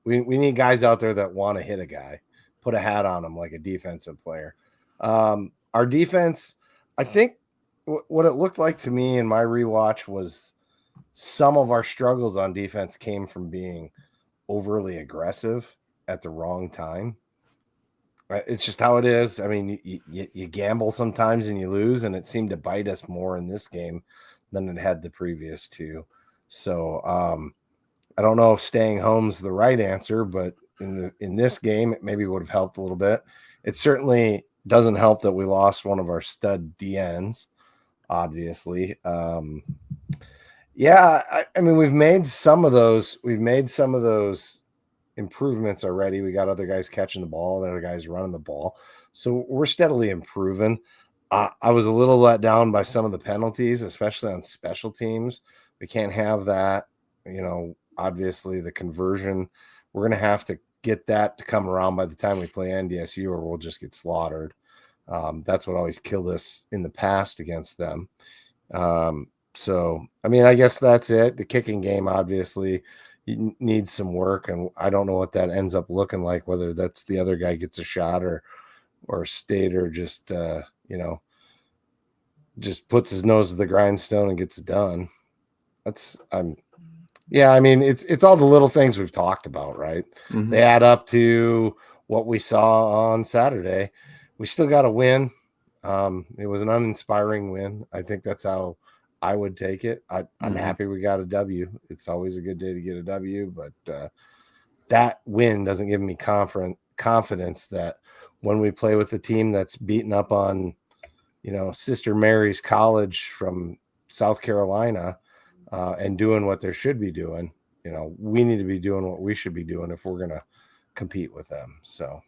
S2: We need guys out there that want to hit a guy, put a hat on them like a defensive player. Our defense, I think. What it looked like to me in my rewatch was some of our struggles on defense came from being overly aggressive at the wrong time. It's just how it is. I mean, you gamble sometimes and you lose, and it seemed to bite us more in this game than it had the previous two. So I don't know if staying home's the right answer, but in this game, it maybe would have helped a little bit. It certainly doesn't help that we lost one of our stud DNs. Obviously. I mean, we've made some of those improvements already. We got other guys catching the ball and other guys running the ball. So we're steadily improving. I was a little let down by some of the penalties, especially on special teams. We can't have that. Obviously the conversion, we're going to have to get that to come around by the time we play NDSU or we'll just get slaughtered. That's what always killed us in the past against them. So, I mean, I guess that's it. The kicking game, obviously, needs some work, and I don't know what that ends up looking like, whether that's the other guy gets a shot or Stater just, just puts his nose to the grindstone and gets it done. I mean, it's all the little things we've talked about, right? Mm-hmm. They add up to what we saw on Saturday. We still got to win. It was an uninspiring win. I think that's how I would take it. I'm happy we got a W. It's always a good day to get a W, but that win doesn't give me confidence that when we play with a team that's beaten up on, Sister Mary's College from South Carolina and doing what they should be doing, we need to be doing what we should be doing if we're going to compete with them. So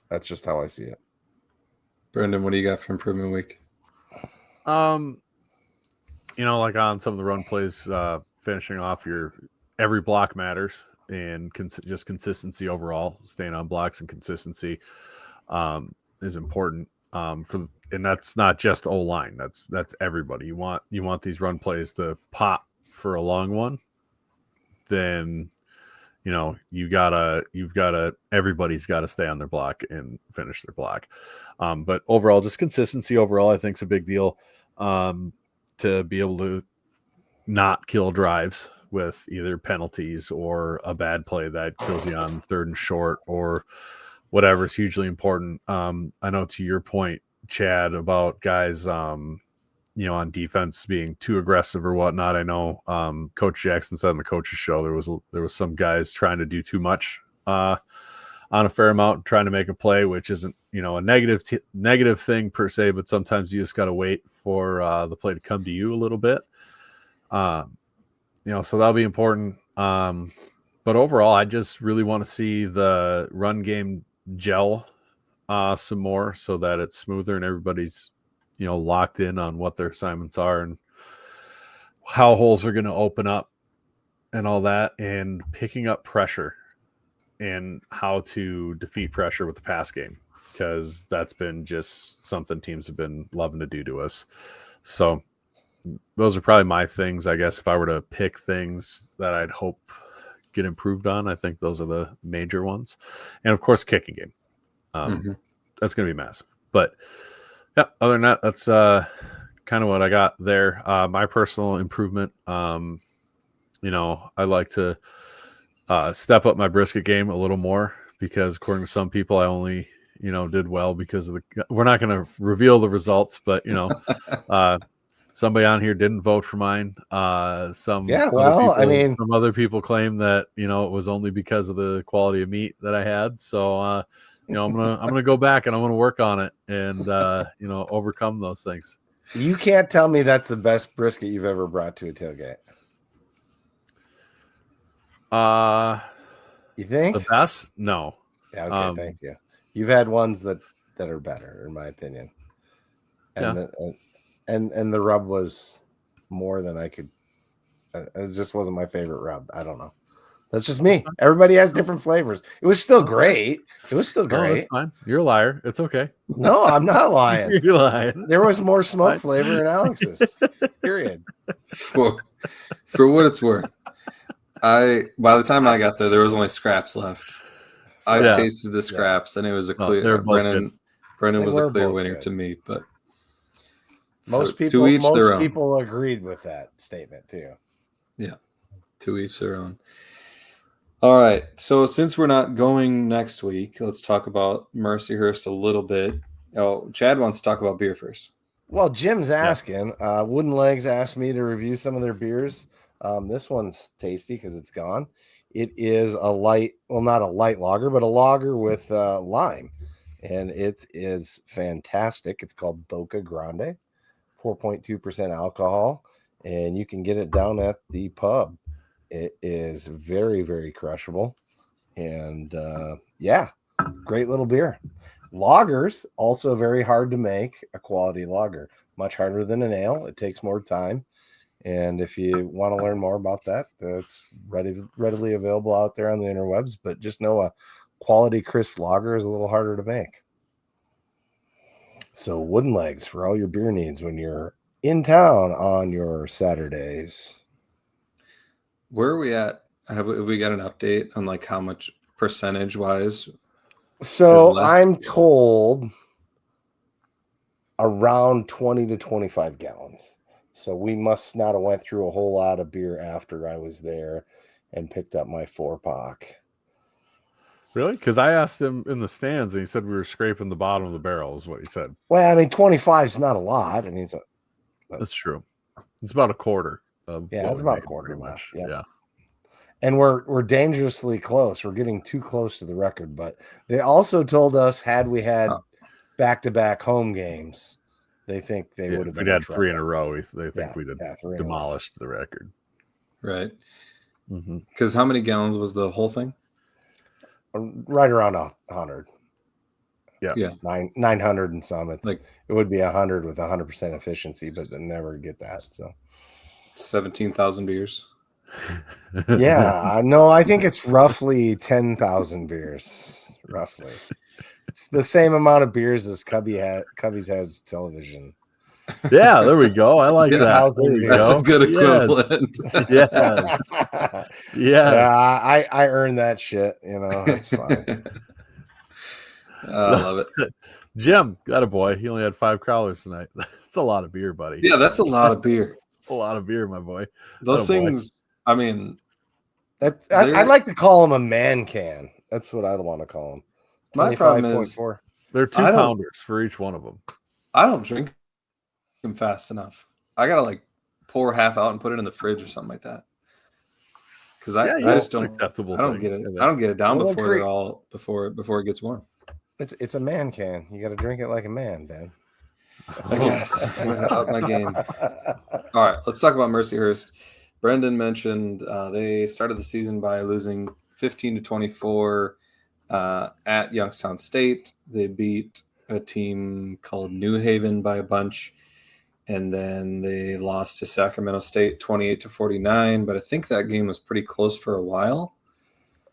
S2: that's just how I see it.
S3: Brendan, what do you got for Improvement Week?
S1: Like on some of the run plays, finishing off every block matters and just consistency overall, staying on blocks and consistency is important. And that's not just O-line. That's everybody. You want these run plays to pop for a long one. Then, everybody's got to stay on their block and finish their block. But overall, just consistency overall, I think is a big deal to be able to not kill drives with either penalties or a bad play that kills you on 3rd and short or whatever is hugely important. I know to your point, Chad, about guys, on defense being too aggressive or whatnot. I know Coach Jackson said on the coaches show there was some guys trying to do too much on a fair amount, trying to make a play, which isn't, a negative thing per se, but sometimes you just got to wait for the play to come to you a little bit. So that'll be important. But overall, I just really want to see the run game gel some more so that it's smoother and everybody's, locked in on what their assignments are and how holes are going to open up and all that, and picking up pressure and how to defeat pressure with the pass game, because that's been just something teams have been loving to do to us. So those are probably my things, I guess. If I were to pick things that I'd hope get improved on, I think those are the major ones. And of course, kicking game. That's going to be massive. But yeah, other than that, that's kind of what I got there. My personal improvement, I like to step up my brisket game a little more, because according to some people, I only, did well because of we're not going to reveal the results, but, somebody on here didn't vote for mine. Some other people claim that, it was only because of the quality of meat that I had. So, I'm gonna go back and I'm gonna work on it and overcome those things.
S2: You can't tell me that's the best brisket you've ever brought to a tailgate. You think
S1: the best? No.
S2: Yeah, okay, thank you. You've had ones that are better, in my opinion. And and the rub was more than I could. It just wasn't my favorite rub. I don't know. That's just me. Everybody has different flavors. It was still great. It was still great.
S1: That's fine. You're a liar. It's okay.
S2: No, I'm not lying.
S1: You're lying.
S2: There was more smoke flavor in Alex's. Period.
S3: For what it's worth, by the time I got there was only scraps left. I tasted the scraps and it was a clear. Brennan was a clear winner to me, but
S2: most people agreed with that statement too.
S3: Yeah, to each their own. All right, so since we're not going next week, let's talk about Mercyhurst a little bit. Oh, Chad wants to talk about beer first.
S2: Well, Jim's asking. Wooden Legs asked me to review some of their beers. This one's tasty because it's gone. It is not a light lager, but a lager with lime, and it is fantastic. It's called Boca Grande, 4.2% alcohol, and you can get it down at the pub. It is very, very crushable, and great little beer. Lagers, also very hard to make a quality lager, much harder than an ale. It takes more time. And if you want to learn more about that, it's readily available out there on the interwebs. But just know a quality crisp lager is a little harder to make. So Wooden Legs for all your beer needs when you're in town on your Saturdays.
S3: Where are we at? Have we got an update on like how much percentage wise?
S2: So I'm told around 20 to 25 gallons. So we must not have went through a whole lot of beer after I was there and picked up my 4-pack.
S1: Really? Because I asked him in the stands and he said we were scraping the bottom of the barrel is what he said.
S2: Well, I mean, 25 is not a lot. I mean,
S1: that's true. It's about a quarter.
S2: It's about a quarter
S1: pretty much.
S2: Yeah.
S1: Yeah.
S2: And we're dangerously close. We're getting too close to the record. But they also told us had we had back-to-back home games, they think they would have been.
S1: If we'd had 3 in a row, they think we'd have demolished the record.
S3: Right. Because how many gallons was the whole thing?
S2: Right around 100.
S1: Yeah.
S2: 900 and some. It's
S3: like
S2: it would be 100 with 100% efficiency, but they never get that. So
S3: 17,000 beers.
S2: Yeah, no, I think it's roughly 10,000 beers. Roughly, it's the same amount of beers as Cubbies has television.
S1: Yeah, there we go. I like that.
S3: That's a good equivalent.
S1: Yes.
S2: Yeah, I earned that shit. That's fine.
S3: I love it.
S1: Jim, got a boy. He only had 5 crowlers tonight. That's a lot of beer, buddy.
S3: Yeah, that's a lot of beer.
S1: A lot of beer, my boy.
S3: Those things. I mean,
S2: I'd like to call them a man can. That's what I'd want to call them.
S3: My problem is
S1: they're 2 pounders for each one of them.
S3: I don't drink them fast enough. I gotta pour half out and put it in the fridge or something like that. because I just don't
S1: acceptable.
S3: I don't get it. I don't get it down before it gets warm.
S2: It's a man can. You got to drink it like a man, Ben.
S3: I guess I'm gonna up my game. All right, let's talk about Mercyhurst. Brendan mentioned they started the season by losing 15-24 at Youngstown State. They beat a team called New Haven by a bunch, and then they lost to Sacramento State 28-49. But I think that game was pretty close for a while.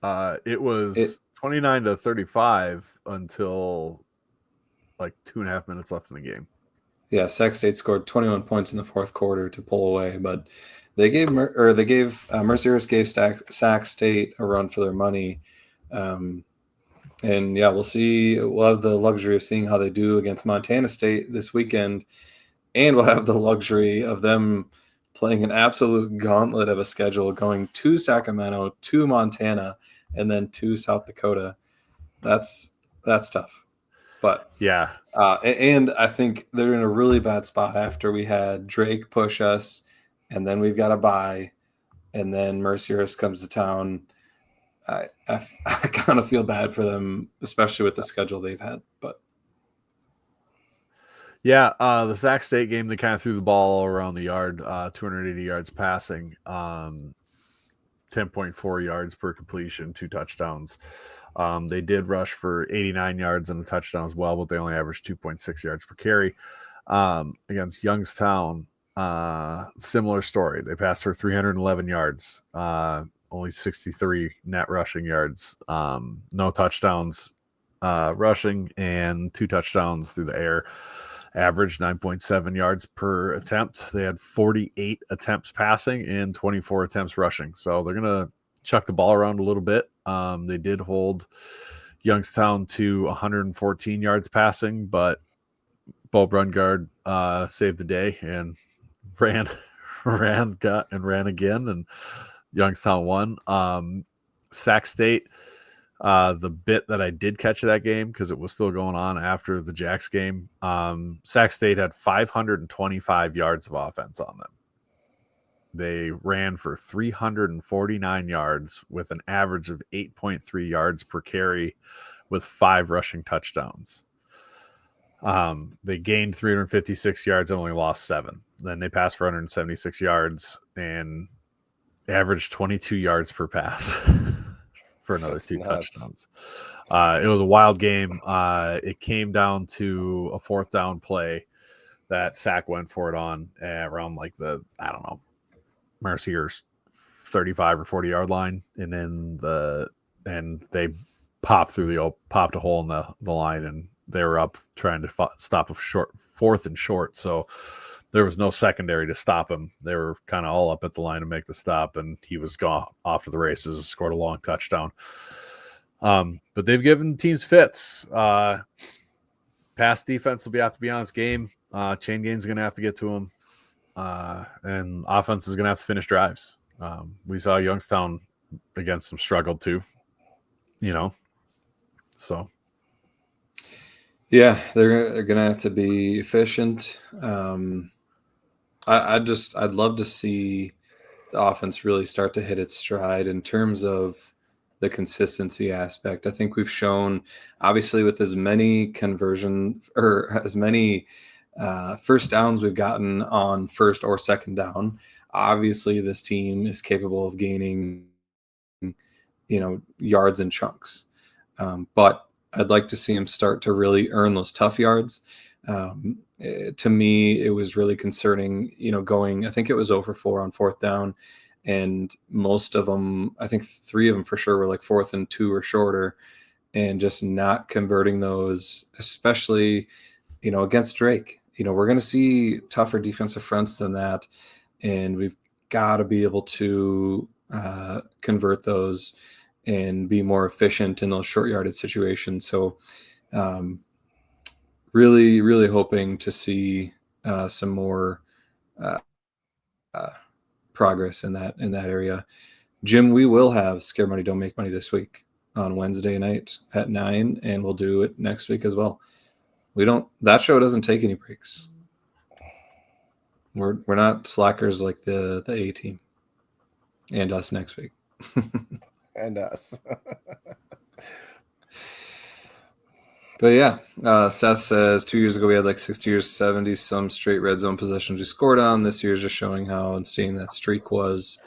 S1: It was 29-35 until like 2.5 minutes left in the game.
S3: Yeah, Sac State scored 21 points in the fourth quarter to pull away, but Mercyhurst gave Sac State a run for their money. And yeah, we'll see. We'll have the luxury of seeing how they do against Montana State this weekend, and we'll have the luxury of them playing an absolute gauntlet of a schedule, going to Sacramento, to Montana, and then to South Dakota. That's tough. But
S1: yeah,
S3: and I think they're in a really bad spot after we had Drake push us, and then we've got a bye, and then Mercyhurst comes to town. I kind of feel bad for them, especially with the schedule they've had. But
S1: yeah, the Sac State game, they kind of threw the ball all around the yard, 280 yards passing, 10.4 yards per completion, 2 touchdowns. They did rush for 89 yards and a touchdown as well, but they only averaged 2.6 yards per carry. Against Youngstown, similar story. They passed for 311 yards, only 63 net rushing yards, no touchdowns rushing, and 2 touchdowns through the air. Averaged 9.7 yards per attempt. They had 48 attempts passing and 24 attempts rushing. So they're going to chuck the ball around a little bit. They did hold Youngstown to 114 yards passing, but Bo Brungard saved the day and ran again, and Youngstown won. Sac State, the bit that I did catch of that game, because it was still going on after the Jacks game, Sac State had 525 yards of offense on them. They ran for 349 yards with an average of 8.3 yards per carry with 5 rushing touchdowns. They gained 356 yards and only lost 7. Then they passed for 176 yards and averaged 22 yards per pass for another 2 touchdowns. It was a wild game. It came down to a 4th down play that Sac went for it on around like Mercyhurst 35 or 40 yard line, and then they popped a hole in the line, and they were up trying to stop a short 4th and short. So there was no secondary to stop him. They were kind of all up at the line to make the stop, and he was gone off to the races, scored a long touchdown. But they've given teams fits. Pass defense will have to be on its game. Chain gain's going to have to get to him. And offense is going to have to finish drives. We saw Youngstown against them struggled too, so.
S3: Yeah, they're going to have to be efficient. I'd love to see the offense really start to hit its stride in terms of the consistency aspect. I think we've shown, obviously, with as many first downs we've gotten on first or second down, obviously this team is capable of gaining, yards and chunks. But I'd like to see them start to really earn those tough yards. To me, it was really concerning, I think it was over 4 on 4th down, and most of them, I think 3 of them for sure were like 4th and 2 or shorter, and just not converting those, especially, against Drake. We're going to see tougher defensive fronts than that, and we've got to be able to convert those and be more efficient in those short yardage situations. So really, really hoping to see some more progress in that area. Jim, we will have Scare Money, Don't Make Money this week on Wednesday night at 9, and we'll do it next week as well. That show doesn't take any breaks. We're not slackers like the A team and us next week.
S2: And us.
S3: But yeah, Seth says 2 years ago we had like 60 or 70 some straight red zone possessions we scored on. This year's just showing how insane that streak was.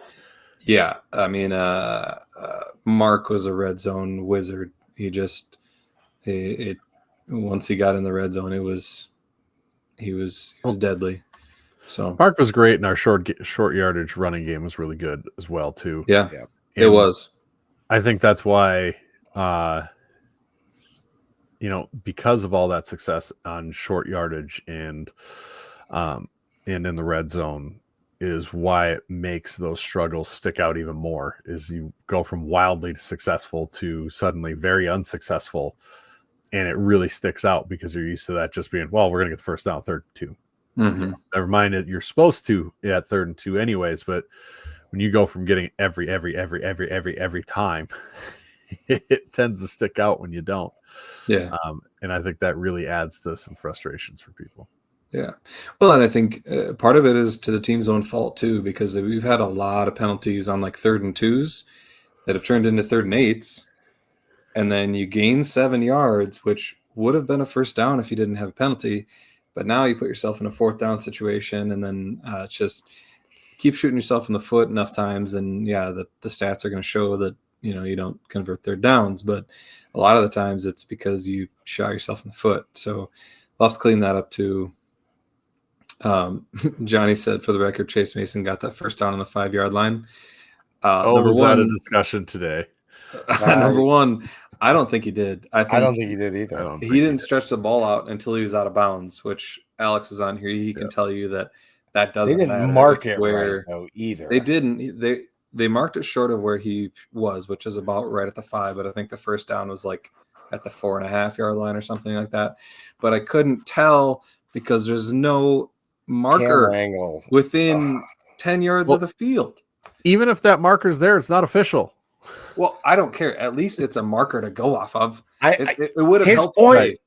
S3: Yeah, I mean, Mark was a red zone wizard. He just once he got in the red zone, he was deadly. So
S1: Mark was great, and our short yardage running game was really good as well too.
S3: yeah,
S2: Yeah.
S3: it was.
S1: I think that's why, because of all that success on short yardage and in the red zone, is why it makes those struggles stick out even more. Is you go from wildly successful to suddenly very unsuccessful, and it really sticks out because you're used to that just being, well, we're going to get the first down, 3rd and 2.
S3: Mm-hmm.
S1: Never mind that you're supposed to at 3rd and 2 anyways, but when you go from getting every time, it tends to stick out when you don't.
S3: Yeah.
S1: And I think that really adds to some frustrations for people.
S3: Yeah. Well, and I think part of it is to the team's own fault too, because we've had a lot of penalties on like 3rd and 2s that have turned into 3rd and 8s. And then you gain 7 yards, which would have been a first down if you didn't have a penalty. But now you put yourself in a 4th down situation, and then it's just keep shooting yourself in the foot enough times. And yeah, the stats are going to show that, you don't convert 3rd downs, but a lot of the times it's because you shot yourself in the foot. So we'll have to clean that up too. Johnny said, for the record, Chase Mason got that first down on the 5-yard line.
S1: Was that a discussion today?
S3: Number one, I don't think he did. I
S2: don't think he did either.
S3: He didn't stretch the ball out until he was out of bounds, which Alex is on here. He can tell you that doesn't
S2: They didn't
S3: matter.
S2: mark it right, though, either.
S3: They didn't. They marked it short of where he was, which is about right at the 5. But I think the first down was like at the 4.5-yard line or something like that. But I couldn't tell because there's no marker
S2: angle
S3: within 10 yards of the field.
S1: Even if that marker's there, it's not official.
S3: Well, I don't care. At least it's a marker to go off of. It would have
S2: his
S3: helped.
S2: Point,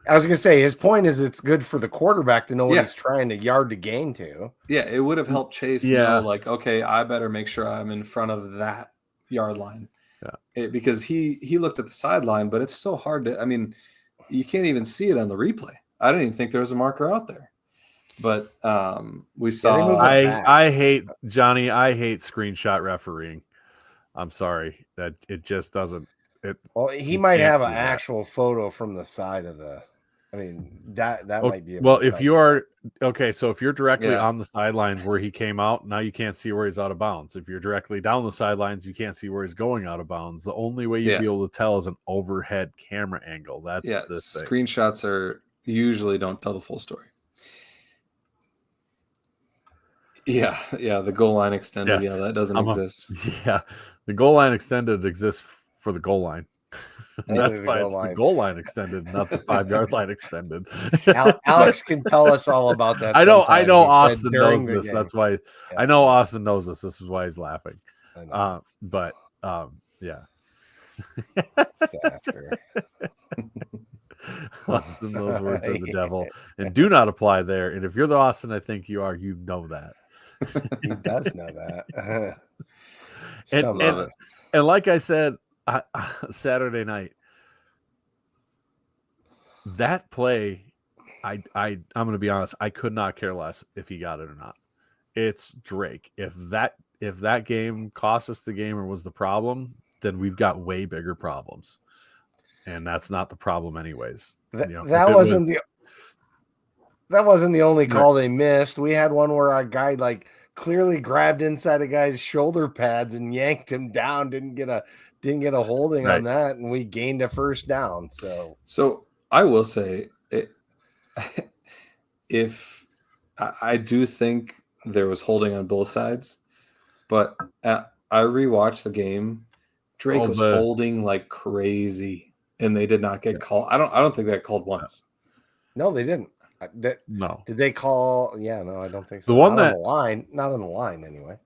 S2: I was going to say, his point is it's good for the quarterback to know what he's trying to yard to gain to.
S3: Yeah, it would have helped Chase know, like, okay, I better make sure I'm in front of that yard line. Yeah. Because he looked at the sideline, but it's so hard to – I mean, you can't even see it on the replay. I didn't even think there was a marker out there. But we saw –
S1: I hate – Johnny, I hate screenshot refereeing. I'm sorry. That it just doesn't –
S2: Well, he might have an actual photo from the side of the – I mean, that might be –
S1: Well, if you are – okay, so if you're directly on the sidelines where he came out, now you can't see where he's out of bounds. If you're directly down the sidelines, you can't see where he's going out of bounds. The only way you'd be able to tell is an overhead camera angle. That's the thing.
S3: Screenshots are usually don't tell the full story. Yeah, the goal line extended.
S1: Yes.
S3: Yeah, that doesn't exist.
S1: The goal line extended exists for the goal line. That's why it's the goal line extended, not the 5-yard line extended.
S2: Alex can tell us all about that.
S1: I know Austin knows this. That's why I know Austin knows this. This is why he's laughing. But yeah. Austin, those words are the devil and do not apply there. And if you're the Austin I think you are, you know that.
S2: He does know that.
S1: And like I said, Saturday night, that play, I'm going to be honest, I could not care less if he got it or not. It's Drake. If that game cost us the game or was the problem, then we've got way bigger problems, and that's not the problem anyways.
S2: That wasn't the only call they missed. We had one where our guy clearly grabbed inside a guy's shoulder pads and yanked him down. Didn't get a holding on that, and we gained a first down. So
S3: I will say, if I do think there was holding on both sides, but I rewatched the game. Drake was holding like crazy, and they did not get called. I don't think they got called once.
S2: No, they didn't.
S1: No.
S2: Did they call? Yeah, no, I don't think so.
S1: The one
S2: not on the line anyway.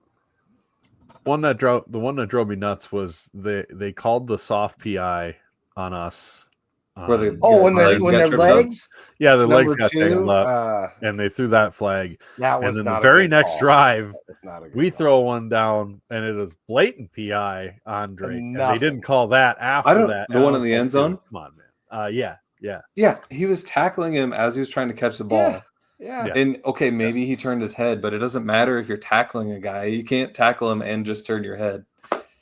S1: The one that drove me nuts was they called the soft PI on us
S3: Where the
S2: when
S3: legs got
S2: their
S3: tripped up?
S2: legs,
S1: yeah, the legs
S2: number
S1: got tangled
S2: two,
S1: up, and they threw that flag.
S2: that
S1: And
S2: was
S1: then the
S2: not a
S1: very
S2: good
S1: next
S2: call.
S1: drive,
S2: That's not a good
S1: we
S2: call.
S1: throw one down, and it is blatant PI on Drake. And they
S2: Nothing.
S1: didn't call that after that.
S3: The one
S1: And
S3: in the
S1: I was
S3: end zone?
S1: like, come on, man. Yeah.
S3: Yeah, he was tackling him as he was trying to catch the ball.
S2: Yeah.
S3: And okay, maybe he turned his head, but it doesn't matter if you're tackling a guy. You can't tackle him and just turn your head.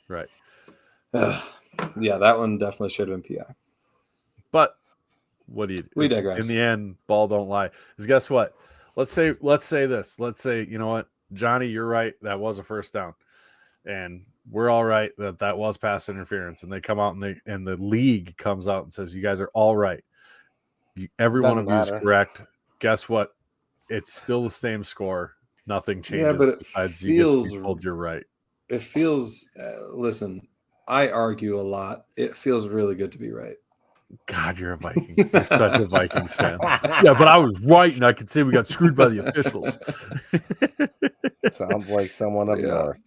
S1: Right.
S3: Yeah, that one definitely should have been PI.
S1: But what do you do?
S3: We digress.
S1: In the end, ball don't lie. Because guess what? Let's say this. Let's say, you know what, Johnny, you're right. That was a first down. And we're all right that was pass interference. And they come out and the league comes out and says, you guys are all right. Every one of you is correct. Guess what? It's still the same score. Nothing changes.
S3: Yeah, but it
S1: besides
S3: feels,
S1: you get to be told you're right.
S3: It feels, listen, I argue a lot. It feels really good to be right.
S1: God, you're a Vikings. You're such a Vikings fan. Yeah, but I was right, and I could say we got screwed by the officials.
S2: Sounds like someone up north.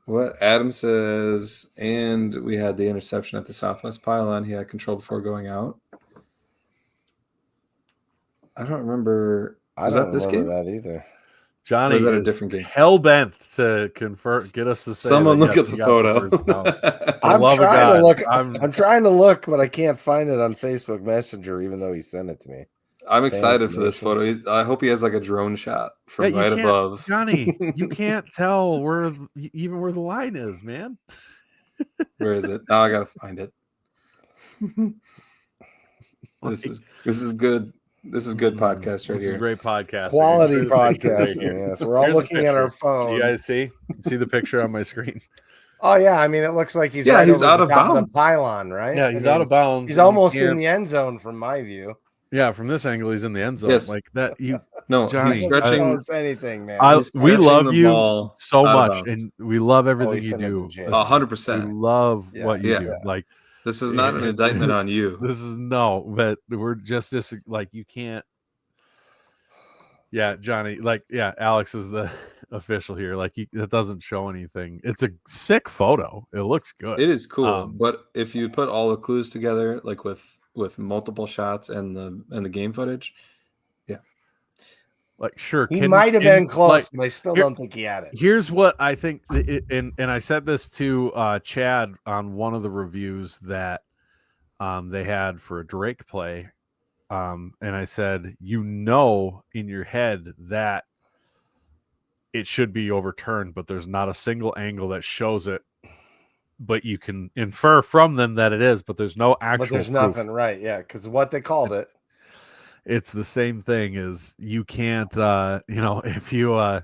S3: What Adam says, and we had the interception at the Southwest pylon. He had control before going out. I don't remember. Was that this game?
S2: That either.
S1: Johnny,
S3: or is that a different game?
S1: Hell bent to get us to say.
S3: Someone look at the photo.
S2: I'm trying to look, but I can't find it on Facebook Messenger, even though he sent it to me.
S3: I'm excited for this photo. I hope he has like a drone shot from right above.
S1: Johnny, you can't tell where the line is, man.
S3: Where is it? Now I gotta find it. This is good. This is good podcast right here.
S1: This is great podcast.
S2: Quality podcasting. Yes, we're all looking at our phone.
S1: You guys see the picture on my screen?
S2: Oh yeah, I mean it looks like he's
S3: he's out of bounds.
S2: The pylon, right?
S1: Yeah, he's out of bounds.
S2: He's almost in the end zone from my view.
S1: Yeah, from this angle, he's in the end zone.
S3: Yes.
S1: Like that.
S3: Johnny, he's stretching.
S2: Anything, man.
S1: We love you so much, and we love everything you do.
S3: 100%.
S1: We love what you do. Like.
S3: This is not an indictment on you.
S1: This is but we're just like you can't. Yeah, Johnny. Like, yeah, Alex is the official here. Like, it doesn't show anything. It's a sick photo. It looks good.
S3: It is cool. But if you put all the clues together, like with multiple shots and the game footage, yeah.
S1: Like, sure,
S2: he might have been close, but I still don't think he had it.
S1: Here's what I think, and I said this to Chad on one of the reviews that they had for a Drake play, and I said, in your head that it should be overturned, but there's not a single angle that shows it, but you can infer from them that it is, but there's no actual.
S2: But there's
S1: proof.
S2: nothing, right? Yeah, because what they called it.
S1: It's the same thing as you can't, if you,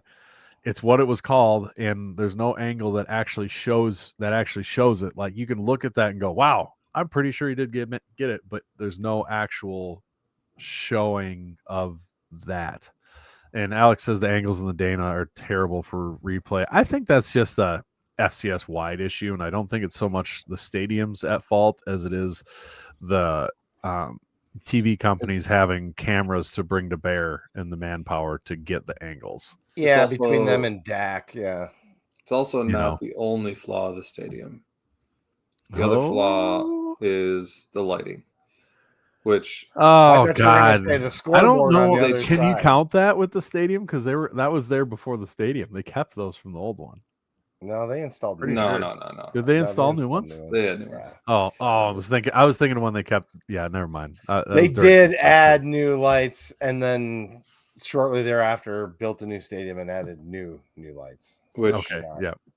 S1: it's what it was called, and there's no angle that actually shows it. Like, you can look at that and go, wow, I'm pretty sure he did get it, but there's no actual showing of that. And Alex says the angles in the Dana are terrible for replay. I think that's just a FCS wide issue, and I don't think it's so much the stadiums at fault as it is the, TV companies having cameras to bring to bear and the manpower to get the angles.
S2: Yeah, also, between them and Dak, yeah.
S3: It's also not the only flaw of the stadium. The other flaw is the lighting, which
S1: God, I don't know. Can you count that with the stadium? Because that was there before the stadium. They kept those from the old one.
S2: No, they installed.
S3: No.
S1: Did they install new ones?
S3: They had new ones.
S1: Oh, I was thinking when they kept. Yeah, never mind.
S2: They did add new lights, and then shortly thereafter built a new stadium and added new lights.
S3: Which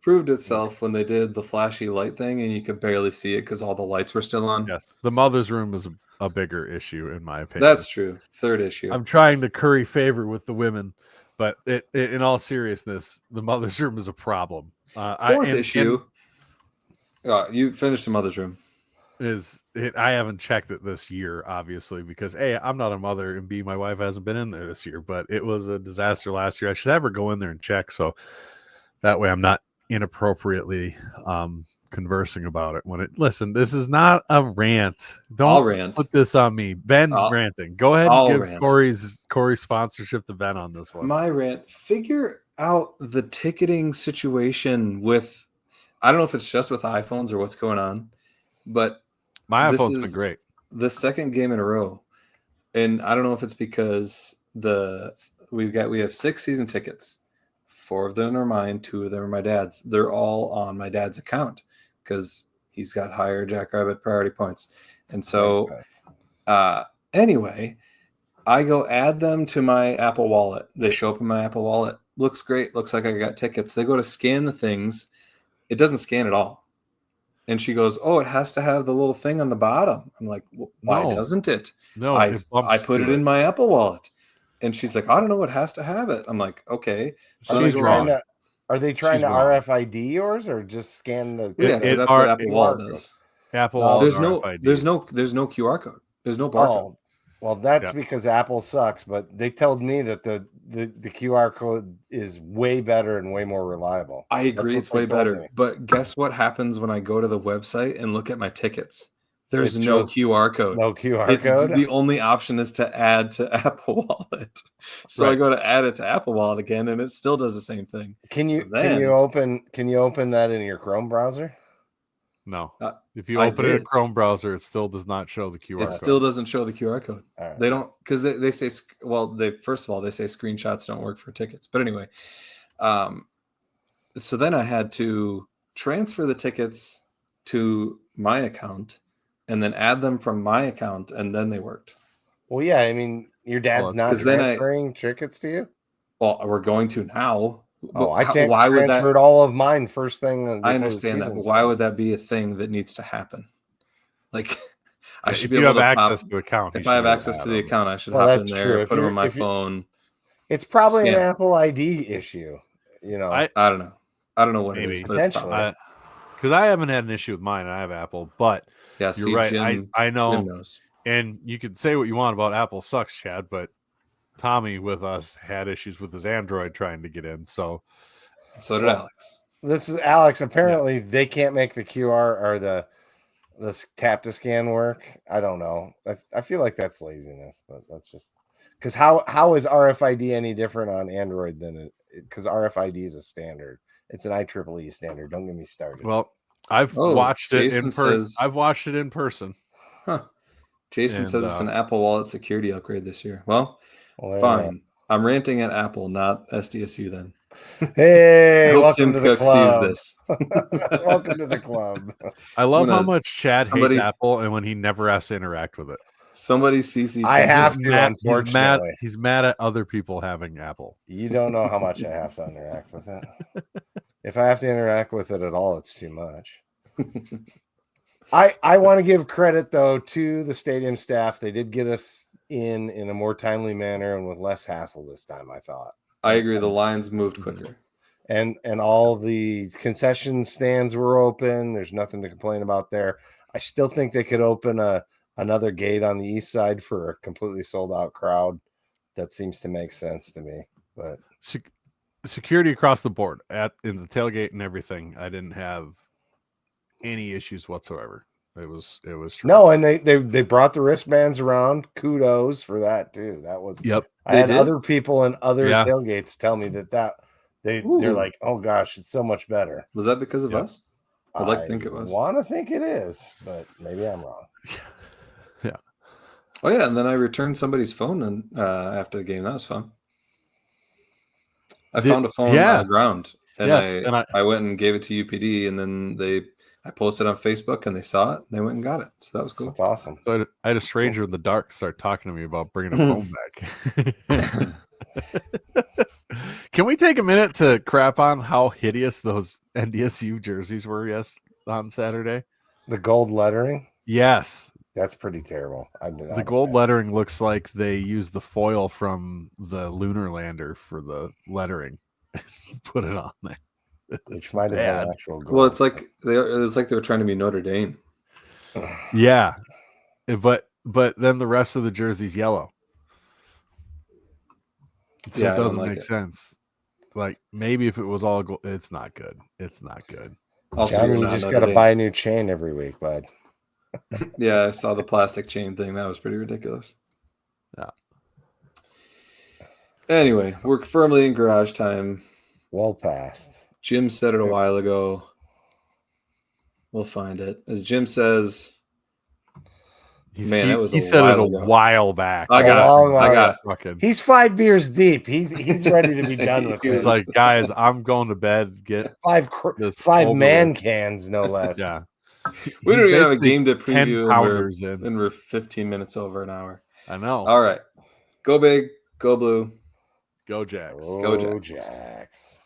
S3: proved itself when they did the flashy light thing, and you could barely see it because all the lights were still on.
S1: Yes, the mother's room is a bigger issue in my opinion.
S3: That's true. Third issue.
S1: I'm trying to curry favor with the women, but in all seriousness, the mother's room is a problem.
S3: Fourth issue. You finished the mother's room.
S1: I haven't checked it this year, obviously, because A, I'm not a mother, and B, my wife hasn't been in there this year. But it was a disaster last year. I should have her go in there and check, so that way I'm not inappropriately conversing about it. Listen, this is not a rant. Don't put this on me. Ben's ranting. Go ahead and give Corey's sponsorship to Ben on this one.
S3: My rant. Figure out the ticketing situation with I don't know if it's just with iPhones or what's going on, but
S1: My
S3: this
S1: iPhone's been
S3: is
S1: great.
S3: the second game in a row, and I don't know if it's because we have 6 season tickets. 4 of them are mine, 2 of them are my dad's. They're all on my dad's account because he's got higher Jackrabbit priority points. And so,
S2: Makes sense.
S3: anyway, I go add them to my Apple Wallet. They show up in my Apple Wallet. Looks great. Looks like I got tickets. They go to scan the things. It doesn't scan at all. And she goes, "Oh, it has to have the little thing on the bottom." I'm like, "Why
S1: No.
S3: doesn't it?"
S1: No,
S3: I
S1: it bumps
S3: put it
S1: to
S3: in my Apple Wallet. And she's like, "I don't know. It has to have it." I'm like, "Okay." So
S2: Are
S3: then I
S2: they
S1: She's
S3: go
S2: trying
S1: wrong.
S3: on.
S2: to? Are they trying
S1: She's
S2: to
S1: wrong.
S2: RFID yours or just scan the?
S3: Well, yeah,
S1: It
S3: because
S1: it
S3: that's
S1: are
S3: what Apple
S1: it-
S3: Wallet
S2: QR
S3: does.
S1: Apple
S2: No,
S1: Wallet
S3: There's no
S1: RFIDs.
S3: there's no QR code. There's no barcode.
S2: Oh, well, that's
S1: Yeah.
S2: because Apple sucks. But they told me that the QR code is way better and way more reliable.
S3: I agree,
S2: what
S3: it's
S2: they
S3: way
S2: told
S3: better.
S2: me.
S3: But guess what happens when I go to the website and look at my tickets? There's
S2: It
S3: no
S2: shows
S3: QR code.
S2: no QR
S3: It's
S2: code.
S3: the only option is to add to Apple Wallet. So I
S1: Right.
S3: go to add it to Apple Wallet again, and it still does the same thing.
S2: Can you
S3: So then
S2: can you open that in your Chrome browser?
S1: No.
S3: uh,
S1: If you
S3: I
S1: open it in
S3: did.
S1: Chrome browser, it still does not show the QR
S3: It
S1: code.
S3: still doesn't show the QR code.
S2: All right.
S3: They don't because they say they first of all they say screenshots don't work for tickets. But anyway, so then I had to transfer the tickets to my account and then add them from my account, and then they worked.
S2: Well, yeah. I mean, your dad's not
S3: 'cause then
S2: transferring tickets to you.
S3: Well, we're going to now.
S2: Oh, I
S3: Why would that?
S2: transferred all of mine first thing.
S3: I
S2: before the
S3: understand that,
S2: season
S3: but why
S2: started.
S3: would that be a thing that needs to happen? Like, I
S1: Yeah,
S3: should
S1: if
S3: be
S1: you
S3: able
S1: have
S3: to
S1: access
S3: pop.
S1: to the account, you
S3: If
S1: should
S3: I have
S1: be able to
S3: access
S1: add
S3: to the
S1: them.
S3: account, I should
S2: Well,
S3: hop
S2: that's
S3: in
S2: true.
S3: there,
S2: If
S3: put them
S2: you're-
S3: on my
S2: if you-
S3: phone.
S2: It's probably
S3: Scan
S2: an
S3: it.
S2: Apple ID issue. You know,
S1: I
S3: I don't know. I don't know what it is,
S1: Maybe.
S3: but it's
S2: Potentially.
S3: probably.
S1: because I haven't had an issue with mine. I have Apple, but
S3: Yeah,
S1: you're
S3: see,
S1: right.
S3: Jim,
S1: I know,
S3: Jim knows.
S1: and you can say what you want about Apple sucks, Chad, but Tommy with us had issues with his Android trying to get in. So
S3: So did
S2: Well,
S3: Alex.
S2: this is Alex. Apparently, they can't make the QR or the tap to scan work. I don't know. I feel like that's laziness, but that's just because how is RFID any different on Android than it? Because RFID is a standard. It's an IEEE standard. Don't get me started.
S1: well, I've
S3: Oh,
S1: watched it
S3: Jason
S1: in person.
S3: says-
S1: I've watched it in person.
S3: Huh. Jason
S1: And,
S3: says it's an Apple Wallet security upgrade this year. Well,
S2: Well, there you
S3: fine. I'm ranting at Apple, not SDSU then.
S2: go. Hey,
S3: I hope
S2: welcome
S3: Tim
S2: to the
S3: Cook
S2: club.
S3: sees this.
S2: Welcome to the club.
S1: I love how
S3: gonna-
S1: much Chad
S3: somebody-
S1: hates Apple, and when he never has to interact with it,
S3: Somebody CC.
S2: I
S3: Tim
S2: have
S3: Cook.
S2: to, unfortunately.
S1: He's mad at other people having Apple.
S2: You don't know how much I have to interact with it. If I have to interact with it at all, it's too much. I want to give credit though to the stadium staff. They did get us in a more timely manner and with less hassle this time, I thought.
S3: I agree. The lines moved quicker.
S2: And all the concession stands were open. There's nothing to complain about there. I still think they could open another gate on the east side for a completely sold out crowd. That seems to make sense to me. But
S1: Security across the board in the tailgate and everything. I didn't have any issues whatsoever. It was true.
S2: no, and they brought the wristbands around. Kudos for that too. That was
S1: Yep.
S2: I
S3: They
S2: had
S3: did?
S2: other people in other
S1: Yeah.
S2: tailgates tell me that they're
S3: Ooh.
S2: like, oh gosh, it's so much better.
S3: Was that because of
S1: Yep.
S3: us? I'd like to think it was.
S2: Want to think it is, but maybe I'm wrong.
S3: Oh yeah, and then I returned somebody's phone and after the game. That was fun. I found a phone on the ground, and
S1: Yes, and
S3: I went and gave it to UPD, and then I posted on Facebook, and they saw it, and they went and got it. So that was cool.
S2: That's awesome.
S1: So I had a stranger in the dark start talking to me about bringing a phone back. Can we take a minute to crap on how hideous those NDSU jerseys were on Saturday?
S2: The gold lettering,
S1: Yes.
S2: that's pretty terrible.
S1: The gold lettering looks like they used the foil from the lunar lander for the lettering. Put it on there.
S2: Which might have
S1: bad.
S2: been actual gold.
S3: Well, it's like they were trying to be Notre Dame.
S1: Yeah. But then the rest of the jersey's yellow. So
S3: Yeah, I
S1: it
S3: don't
S1: doesn't
S3: like
S1: make
S3: it.
S1: sense. Like maybe if it was all gold, it's not good. It's not good.
S3: Also,
S2: Johnny,
S3: you're
S2: you
S3: not
S2: just
S3: Notre
S2: got to
S3: Dame.
S2: buy a new chain every week, bud.
S3: Yeah, I saw the plastic chain thing. That was pretty ridiculous.
S1: Yeah.
S3: Anyway, we're firmly in garage time.
S2: Well past.
S3: Jim said it a while ago. We'll find it. As Jim says, Man,
S1: he,
S3: that was
S1: he
S3: a
S1: said it
S3: while
S1: a
S3: ago.
S1: while back.
S3: I got
S2: long
S3: it. I got it.
S1: Fucking,
S2: He's 5 beers deep. He's ready to be done with
S3: He
S1: he's
S2: this.
S3: was-
S1: like, guys, I'm going to bed. Get this
S2: five
S1: over
S2: man
S1: with."
S2: cans, no less.
S1: Yeah.
S3: We
S1: He's
S3: don't even have a
S1: basically
S3: game to
S1: 10
S3: preview,
S1: pounders
S3: and we're 15 minutes over an hour.
S1: I know.
S3: All right. Go big, go blue.
S1: Go Jacks.
S3: Go
S2: Oh,
S3: Jacks.
S2: Jacks.